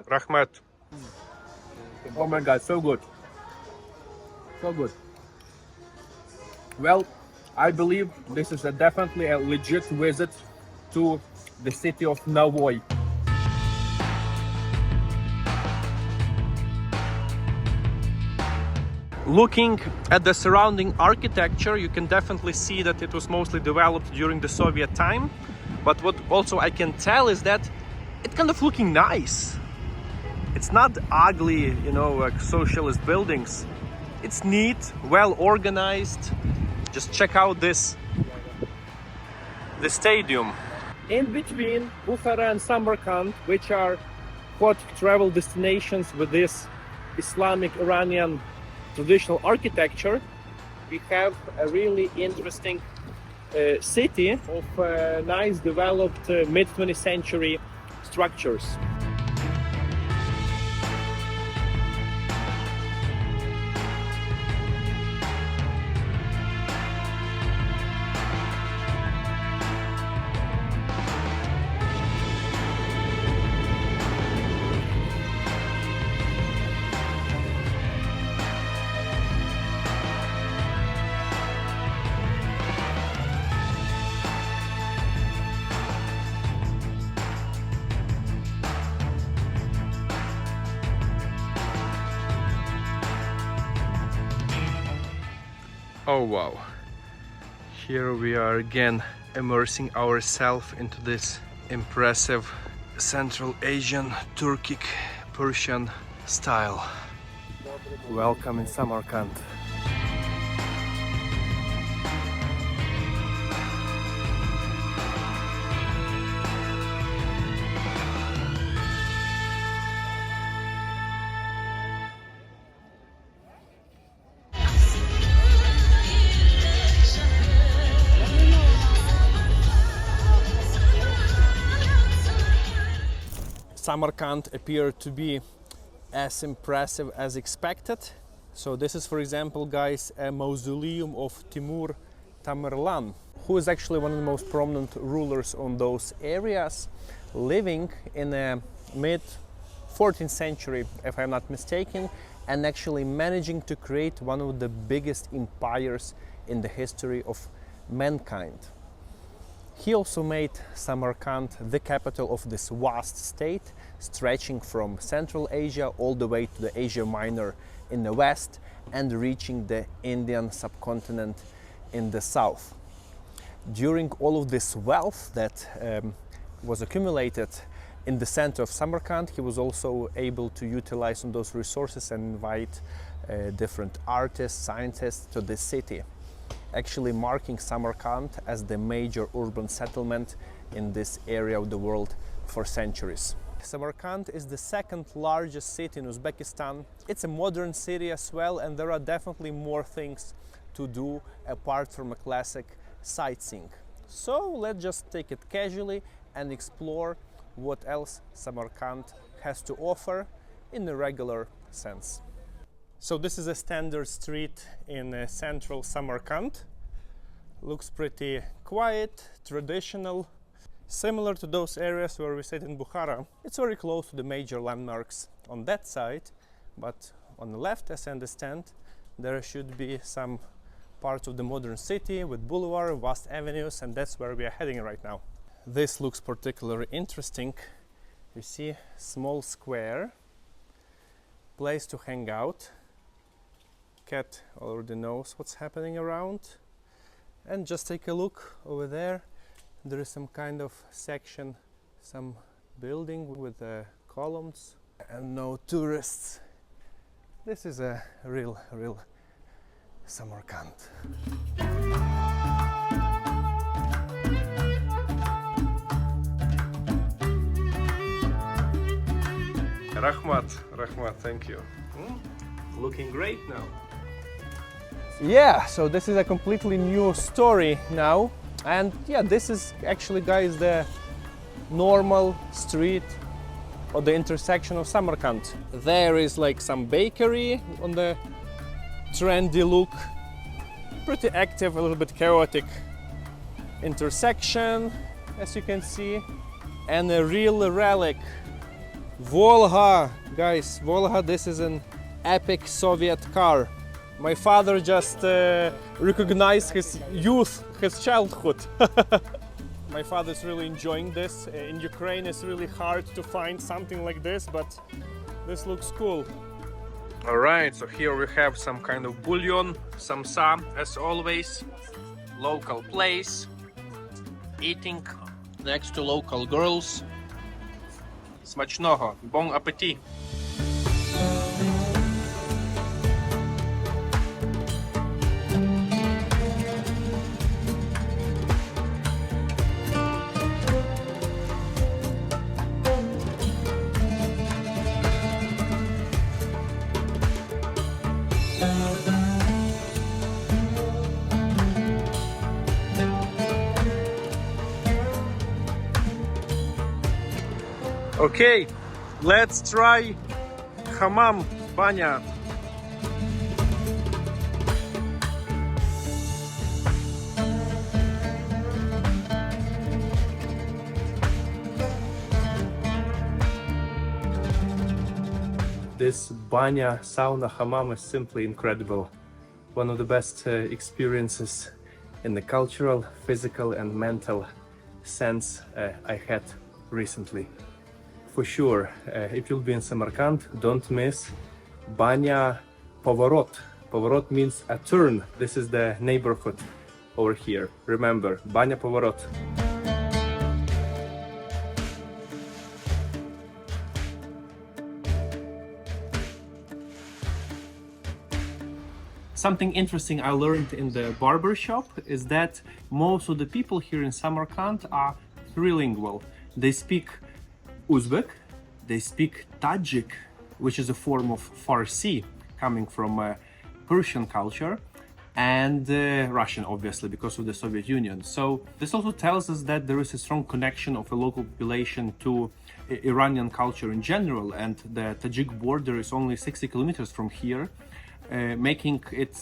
Rahmat. Oh my god, so good. So good. Well, I believe this is definitely a legit visit to the city of Navoi. Looking at the surrounding architecture, you can definitely see that it was mostly developed during the Soviet time. But what also I can tell is that it's kind of looking nice. It's not ugly, you know, like socialist buildings. It's neat, well organized. Just check out the stadium. In between Bukhara and Samarkand, which are hot travel destinations with this Islamic Iranian traditional architecture, we have a really interesting city of nice developed mid-20th century structures. Oh wow, here we are again immersing ourselves into this impressive Central Asian, Turkic, Persian style. Welcome in Samarkand. Samarkand appeared to be as impressive as expected. So this is, for example, guys, a mausoleum of Timur Tamerlan, who is actually one of the most prominent rulers on those areas, living in the mid 14th century, if I'm not mistaken, and actually managing to create one of the biggest empires in the history of mankind. He also made Samarkand the capital of this vast state, stretching from Central Asia all the way to the Asia Minor in the west and reaching the Indian subcontinent in the south. During all of this wealth that was accumulated in the center of Samarkand, he was also able to utilize on those resources and invite different artists, scientists to this city, actually marking Samarkand as the major urban settlement in this area of the world for centuries. Samarkand is the second largest city in Uzbekistan. It's a modern city as well, and there are definitely more things to do apart from a classic sightseeing. So let's just take it casually and explore what else Samarkand has to offer in a regular sense. So this is a standard street in central Samarkand. Looks pretty quiet, traditional, similar to those areas where we stayed in Bukhara. It's very close to the major landmarks on that side, but on the left, as I understand, there should be some parts of the modern city with boulevard, vast avenues, and that's where we are heading right now. This looks particularly interesting. You see, small square, place to hang out. Cat already knows what's happening around. And just take a look over there. There is some kind of section, some building with columns and no tourists. This is a real Samarkand. Rahmat, thank you. Looking great now. Yeah, so this is a completely new story now. And yeah, this is actually, guys, the normal street or the intersection of Samarkand. There is like some bakery on the trendy look, pretty active, a little bit chaotic intersection, as you can see, and a real relic, Volga, guys. Volga, this is an epic Soviet car. My father just recognized his youth, his childhood. My father's really enjoying this. In Ukraine it's really hard to find something like this, but this looks cool. Alright, so here we have some kind of bouillon, samsa, as always. Local place. Eating next to local girls. Смачного, bon appetit! Okay, let's try hammam, banya. This banya, sauna, hammam is simply incredible. One of the best experiences in the cultural, physical and mental sense I had recently. For sure, if you'll be in Samarkand, don't miss Banya Pоворот. Pоворot means a turn. This is the neighborhood over here. Remember, Banya Pоворot. Something interesting I learned in the barber shop is that most of the people here in Samarkand are trilingual. They speak Uzbek, they speak Tajik, which is a form of Farsi coming from Persian culture, and Russian, obviously, because of the Soviet Union. So this also tells us that there is a strong connection of a local population to Iranian culture in general, and the Tajik border is only 60 kilometers from here, making it,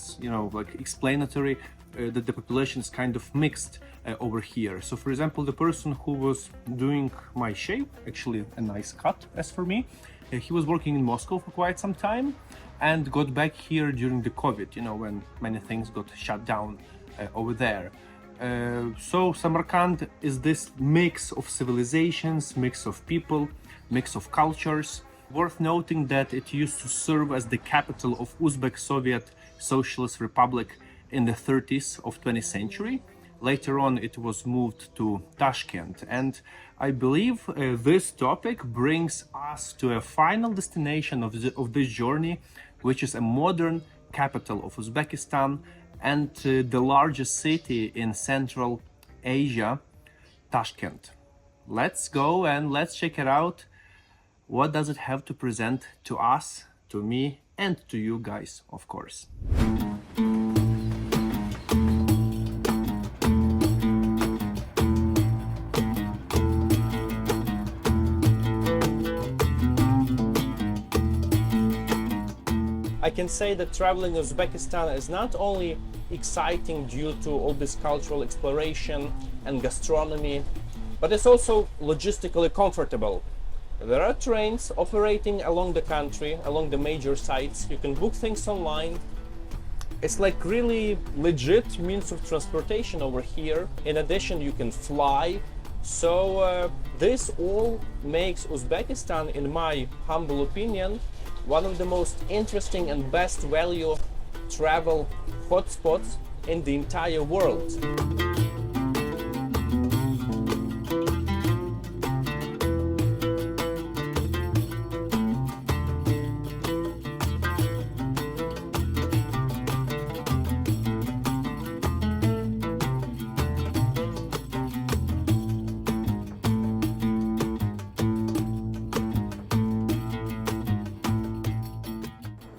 like explanatory that the population is kind of mixed over here. So for example, the person who was doing my shave, actually a nice cut as for me, he was working in Moscow for quite some time and got back here during the COVID, when many things got shut down over there. So Samarkand is this mix of civilizations, mix of people, mix of cultures. Worth noting that it used to serve as the capital of Uzbek Soviet Socialist Republic in the 30s of 20th century. Later on it was moved to Tashkent, and I believe this topic brings us to a final destination of this journey, which is a modern capital of Uzbekistan and the largest city in Central Asia, Tashkent. Let's go and let's check it out. What does it have to present to us, to me, and to you guys, of course. I can say that traveling in Uzbekistan is not only exciting due to all this cultural exploration and gastronomy, but it's also logistically comfortable. There are trains operating along the country, along the major sites. You can book things online, It's like really legit means of transportation over here. In addition, you can fly. So this all makes Uzbekistan, in my humble opinion, one of the most interesting and best value travel hotspots in the entire world.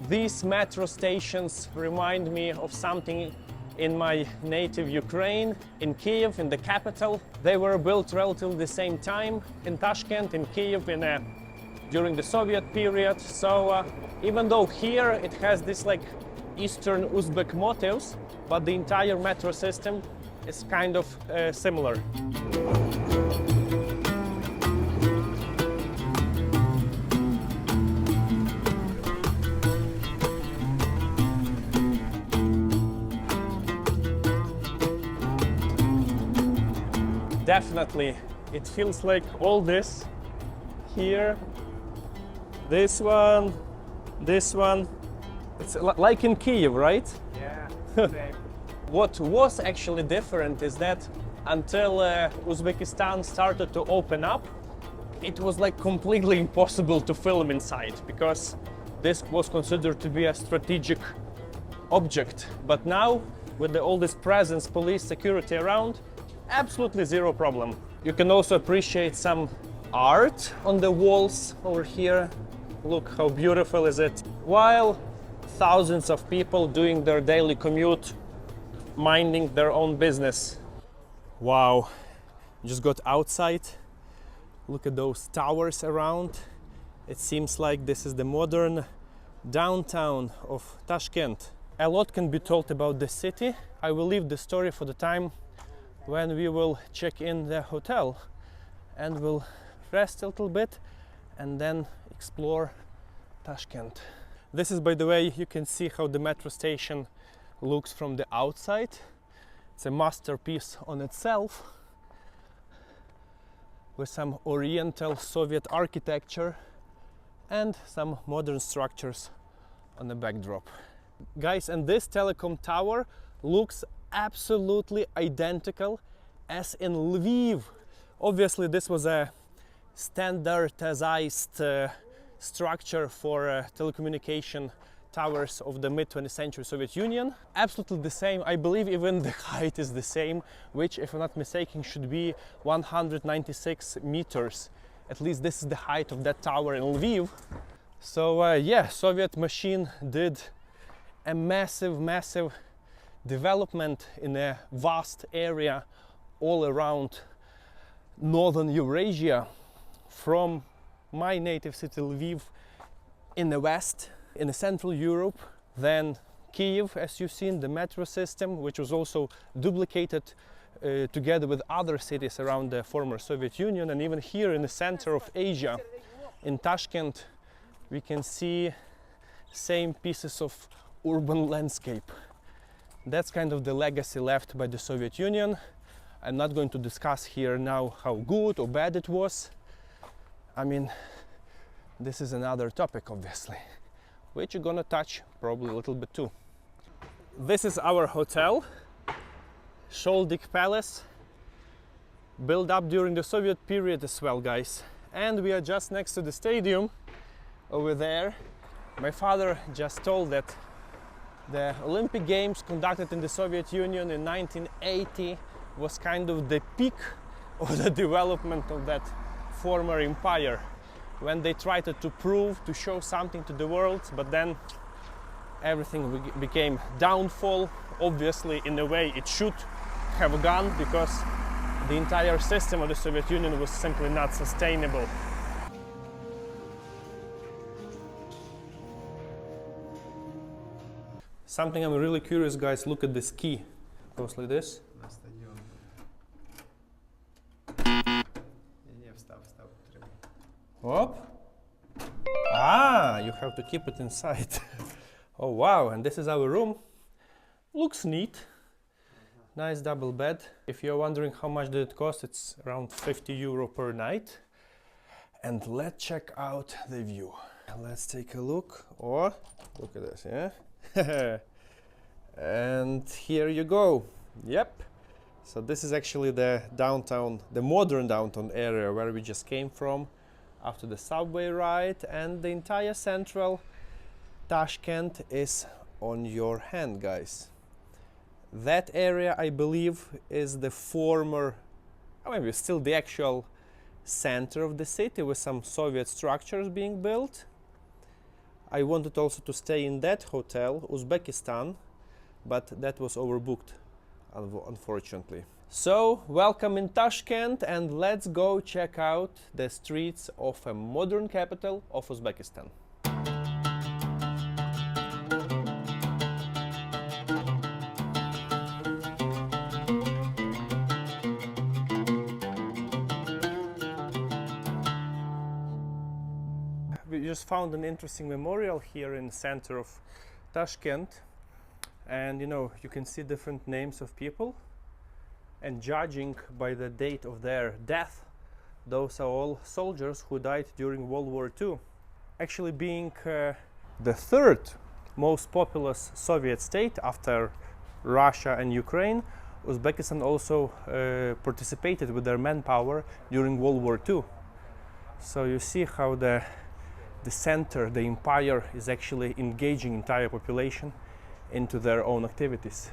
These metro stations remind me of something in my native Ukraine, in Kiev, in the capital. They were built relatively the same time in Tashkent, in Kiev, during the Soviet period. So even though here it has this like Eastern Uzbek motifs, but the entire metro system is kind of similar. Definitely, it feels like all this here, this one, it's like in Kiev, right? Yeah. What was actually different is that until Uzbekistan started to open up, it was like completely impossible to film inside because this was considered to be a strategic object. But now, with all this presence, police, security around, absolutely zero problem. You can also appreciate some art on the walls over here. Look how beautiful is it. While thousands of people doing their daily commute, minding their own business. Wow, just got outside. Look at those towers around. It seems like this is the modern downtown of Tashkent. A lot can be told about the city. I will leave the story for the time when we will check in the hotel and we'll rest a little bit and then explore Tashkent. This is, by the way, you can see how the metro station looks from the outside. It's a masterpiece on itself with some Oriental Soviet architecture and some modern structures on the backdrop. Guys, and this telecom tower looks absolutely identical as in Lviv. Obviously, this was a standardized structure for telecommunication towers of the mid-20th century Soviet Union. Absolutely the same. I believe even the height is the same, which, if I'm not mistaken, should be 196 meters. At least this is the height of that tower in Lviv. So yeah, Soviet machine did a massive development in a vast area all around northern Eurasia, from my native city Lviv in the west, in the Central Europe, then Kiev, as you've seen, the metro system, which was also duplicated together with other cities around the former Soviet Union, and even here in the center of Asia, in Tashkent, we can see same pieces of urban landscape. That's kind of the legacy left by the Soviet Union. I'm not going to discuss here now how good or bad it was. I mean, this is another topic, obviously, which you're gonna touch probably a little bit too. This is our hotel, Sholdik Palace, built up during the Soviet period as well, guys. And we are just next to the stadium over there. My father just told that the Olympic Games conducted in the Soviet Union in 1980 was kind of the peak of the development of that former empire, when they tried to show something to the world, but then everything became downfall. Obviously, in a way, it should have gone, because the entire system of the Soviet Union was simply not sustainable. Something I'm really curious, guys, look at this key. Goes like this. Whoop. Ah, you have to keep it inside. Oh wow, and this is our room. Looks neat. Nice double bed. If you're wondering how much did it cost, it's around 50 euro per night. And let's check out the view. Let's take a look. Oh, look at this, yeah? And here you go. Yep. So this is actually the downtown, the modern downtown area where we just came from after the subway ride, and the entire central Tashkent is on your hand, guys. That area, I believe, is the former, maybe still the actual center of the city with some Soviet structures being built. I wanted also to stay in that hotel, Uzbekistan, but that was overbooked, unfortunately. So, welcome in Tashkent, and let's go check out the streets of a modern capital of Uzbekistan. We just found an interesting memorial here in the center of Tashkent, and you can see different names of people, and judging by the date of their death, those are all soldiers who died during World War II. Actually, being the third most populous Soviet state after Russia and Ukraine, Uzbekistan also participated with their manpower during World War II. So you see how the center, the empire, is actually engaging entire population into their own activities.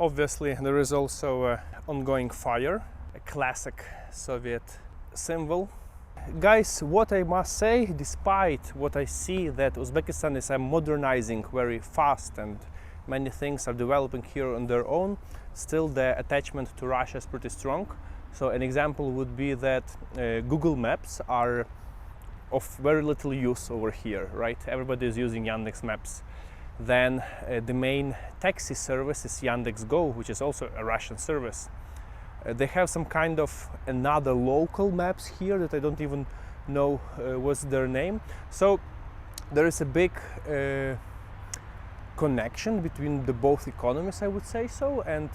Obviously, there is also ongoing fire, a classic Soviet symbol. Guys, what I must say, despite what I see that Uzbekistan is modernizing very fast and many things are developing here on their own, still the attachment to Russia is pretty strong. So an example would be that Google Maps are of very little use over here, right? Everybody is using Yandex Maps. Then the main taxi service is Yandex.Go, which is also a Russian service. They have some kind of another local maps here that I don't even know what's their name. So there is a big connection between the both economies, I would say so, and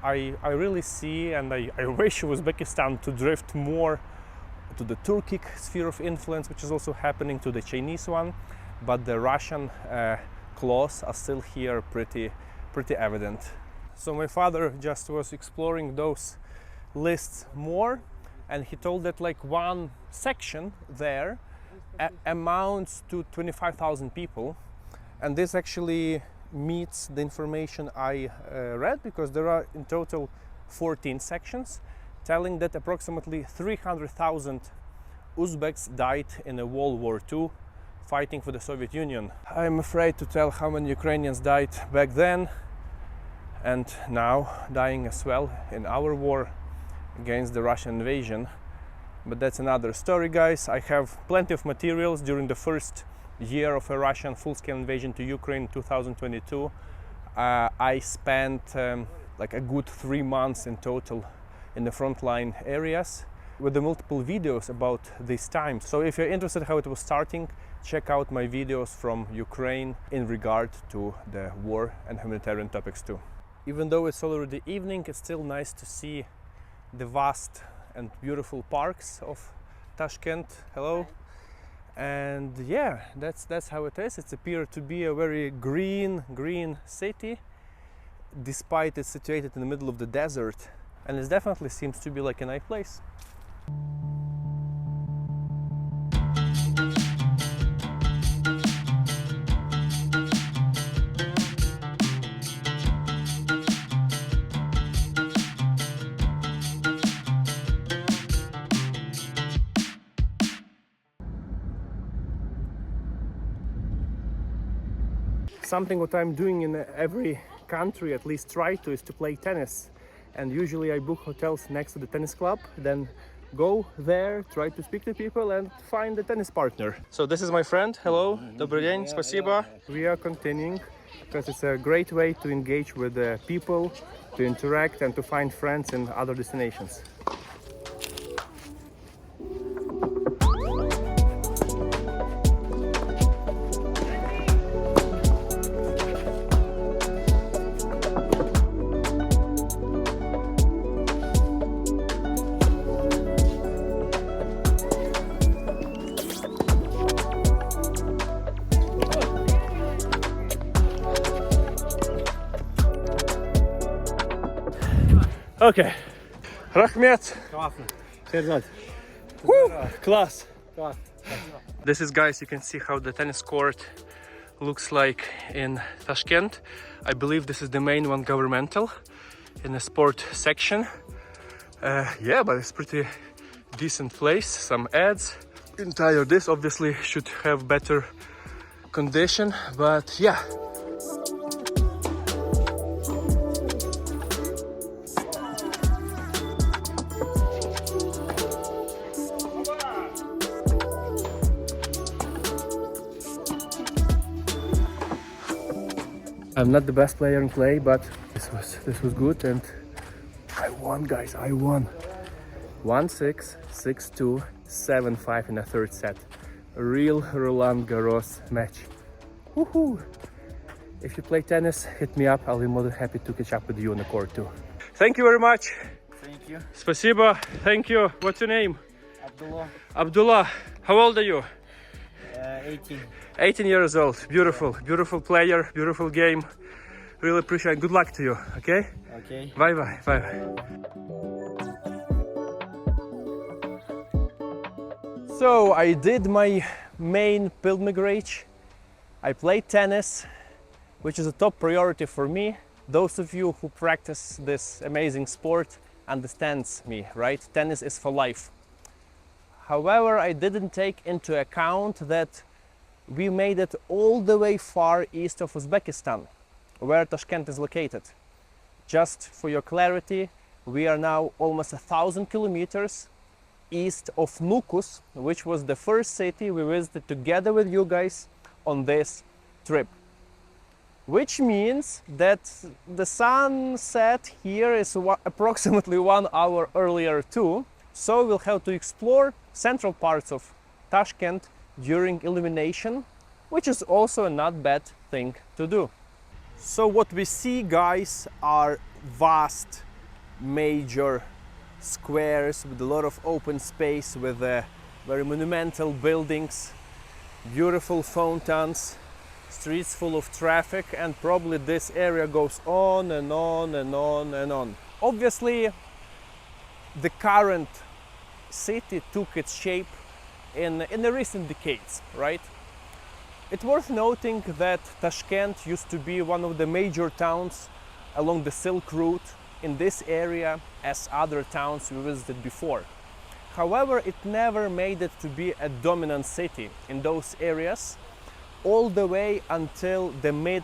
I really see, and I wish Uzbekistan to drift more to the Turkic sphere of influence, which is also happening, to the Chinese one, but the Russian claws are still here pretty evident. So my father just was exploring those lists more, and he told that like one section there amounts to 25,000 people, and this actually meets the information I read, because there are in total 14 sections telling that approximately 300,000 Uzbeks died in a World War II fighting for the Soviet Union. I'm afraid to tell how many Ukrainians died back then and now dying as well in our war against the Russian invasion. But that's another story, guys. I have plenty of materials during the first year of a Russian full-scale invasion to Ukraine in 2022. I spent like a good 3 months in total in the frontline areas with the multiple videos about this time. So if you're interested how it was starting, check out my videos from Ukraine in regard to the war and humanitarian topics too. Even though it's already evening, it's still nice to see the vast and beautiful parks of Tashkent. Hello. And yeah, that's how it is. It's appeared to be a very green city, despite it's situated in the middle of the desert, and it definitely seems to be like a nice place. Something what I'm doing in every country, at least try to, is to play tennis. And usually I book hotels next to the tennis club, then go there, try to speak to people and find a tennis partner. So this is my friend. Hello, добрый день, спасибо. We are continuing because it's a great way to engage with the people, to interact and to find friends in other destinations. Okay. Rahmet. Класно. Сердать. Woo! Class. Клас. This is, guys, you can see how the tennis court looks like in Tashkent. I believe this is the main one, governmental, in the sport section. Yeah, but it's pretty decent place. Some ads. Entire this obviously should have better condition, but yeah. I'm not the best player in clay, but this was good, and I won, guys. I won. 1-6, 6-2, 7-5 in the third set. A real Roland Garros match. Woohoo! If you play tennis, hit me up. I'll be more than happy to catch up with you on the court too. Thank you very much. Thank you. Спасибо. Thank you. What's your name? Abdullah, Abdullah. How old are you? 18. 18 years old. Beautiful. Beautiful player. Beautiful game. Really appreciate it. Good luck to you. Okay? Okay. Bye bye. Bye bye. So I did my main pilgrimage. I played tennis, which is a top priority for me. Those of you who practice this amazing sport understands me, right? Tennis is for life. However, I didn't take into account that we made it all the way far east of Uzbekistan, where Tashkent is located. Just for your clarity, we are now almost 1,000 kilometers east of Nukus, which was the first city we visited together with you guys on this trip. Which means that the sunset here is approximately 1 hour earlier too, so we'll have to explore central parts of Tashkent during illumination, which is also a not bad thing to do. So what we see, guys, are vast, major squares with a lot of open space, with very monumental buildings, beautiful fountains, streets full of traffic, and probably this area goes on and on and on and on. Obviously, the current city took its shape in the recent decades, right? It's worth noting that Tashkent used to be one of the major towns along the Silk Route in this area, as other towns we visited before. However, it never made it to be a dominant city in those areas all the way until the mid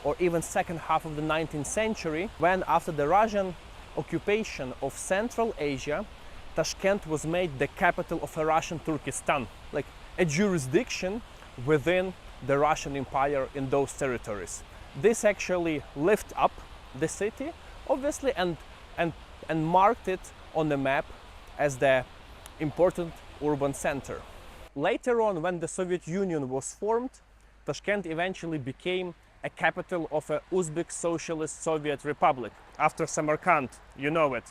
or even second half of the 19th century, when after the Russian occupation of Central Asia, Tashkent was made the capital of a Russian Turkestan, like a jurisdiction within the Russian Empire in those territories. This actually lifted up the city, obviously, and marked it on the map as the important urban center. Later on, when the Soviet Union was formed, Tashkent eventually became a capital of a Uzbek Socialist Soviet Republic, after Samarkand, you know it.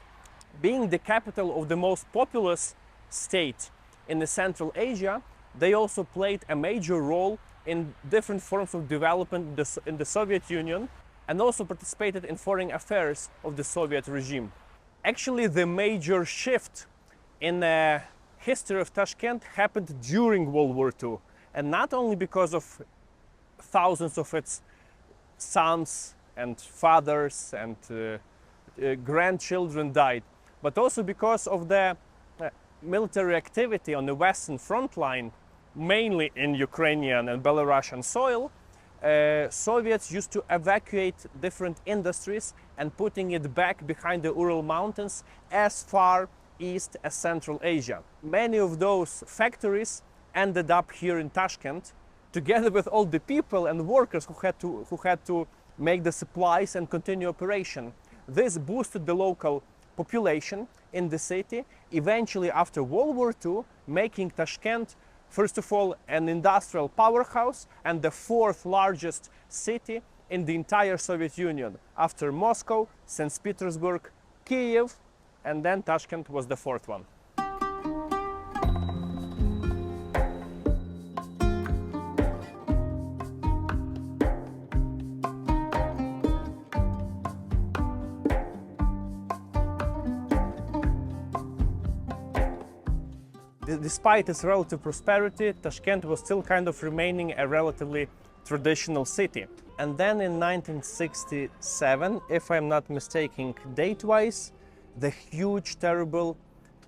Being the capital of the most populous state in the Central Asia, they also played a major role in different forms of development in the Soviet Union, and also participated in foreign affairs of the Soviet regime. Actually, the major shift in the history of Tashkent happened during World War II, and not only because of thousands of its sons and fathers and grandchildren died, but also because of the military activity on the Western front line, mainly in Ukrainian and Belarusian soil. Soviets used to evacuate different industries and putting it back behind the Ural Mountains as far east as Central Asia. Many of those factories ended up here in Tashkent, together with all the people and workers who had to make the supplies and continue operation. This boosted the local population in the city, eventually after World War II, making Tashkent, first of all, an industrial powerhouse and the fourth largest city in the entire Soviet Union, after Moscow, St. Petersburg, Kiev, and then Tashkent was the fourth one. despite its relative prosperity, Tashkent was still kind of remaining a relatively traditional city. And then in 1967, if I'm not mistaken date-wise, the huge, terrible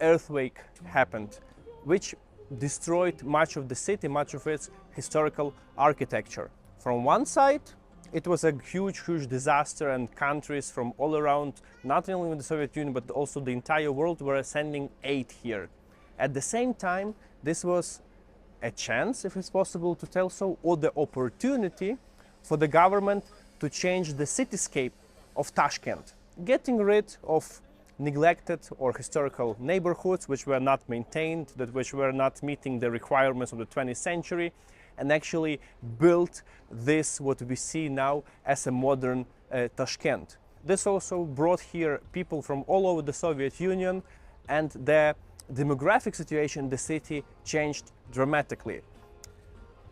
earthquake happened, which destroyed much of the city, much of its historical architecture. From one side, it was a huge, huge disaster, and countries from all around, not only the Soviet Union, but also the entire world, were sending aid here. At the same time, this was a chance, if it's possible to tell so, or the opportunity for the government to change the cityscape of Tashkent, getting rid of neglected or historical neighborhoods which were not maintained, which were not meeting the requirements of the 20th century, and actually built this, what we see now as a modern Tashkent. This also brought here people from all over the Soviet Union, and the demographic situation in the city changed dramatically.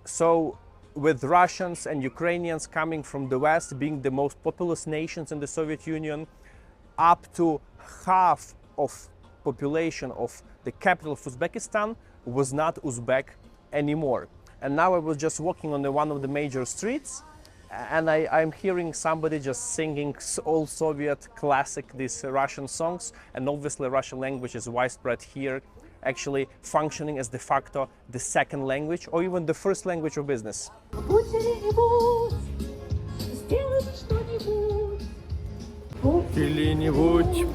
So with Russians and Ukrainians coming from the West being the most populous nations in the Soviet Union, up to half of population of the capital of Uzbekistan was not Uzbek anymore. And now I was just walking on one of the major streets, and I'm hearing somebody just singing old Soviet classic, these Russian songs, and obviously Russian language is widespread here, actually functioning as de facto the second language or even the first language of business. Или-нибудь.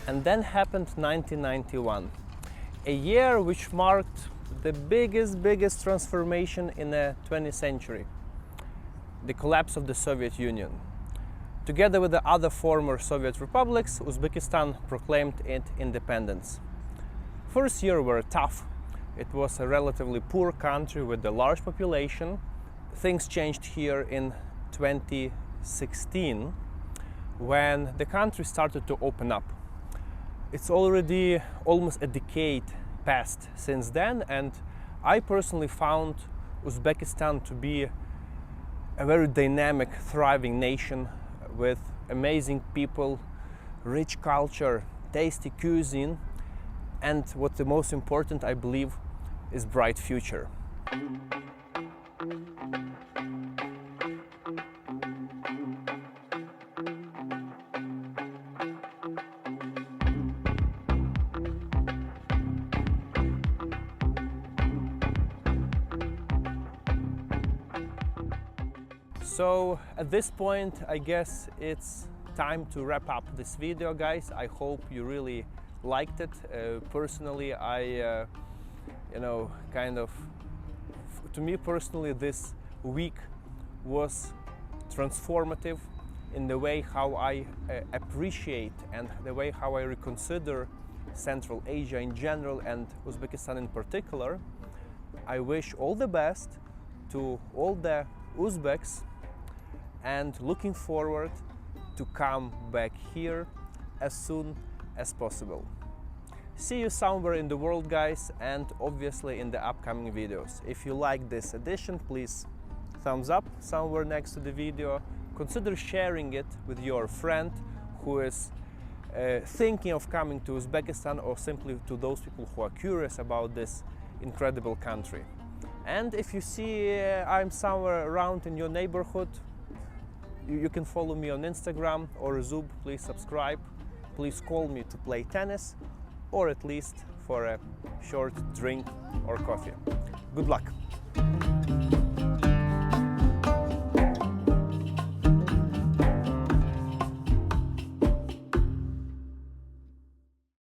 And then happened 1991, a year which marked the biggest transformation in the 20th century, the collapse of the Soviet Union. Together with the other former Soviet republics, Uzbekistan proclaimed its independence. First year were tough. It was a relatively poor country with a large population. Things changed here in 2016 when the country started to open up. It's already almost a decade passed since then, and I personally found Uzbekistan to be a very dynamic, thriving nation with amazing people, rich culture, tasty cuisine, and what the most important, I believe, is bright future. So at this point, I guess it's time to wrap up this video, guys. I hope you really liked it. Personally, to me personally, this week was transformative in the way how I appreciate and the way how I reconsider Central Asia in general and Uzbekistan in particular. I wish all the best to all the Uzbeks, and looking forward to come back here as soon as possible. See you somewhere in the world, guys, and obviously in the upcoming videos. If you like this edition, please thumbs up somewhere next to the video. Consider sharing it with your friend who is thinking of coming to Uzbekistan, or simply to those people who are curious about this incredible country. And if you see I'm somewhere around in your neighborhood, you can follow me on Instagram or Zub. Please subscribe. Please call me to play tennis, or at least for a short drink or coffee. Good luck.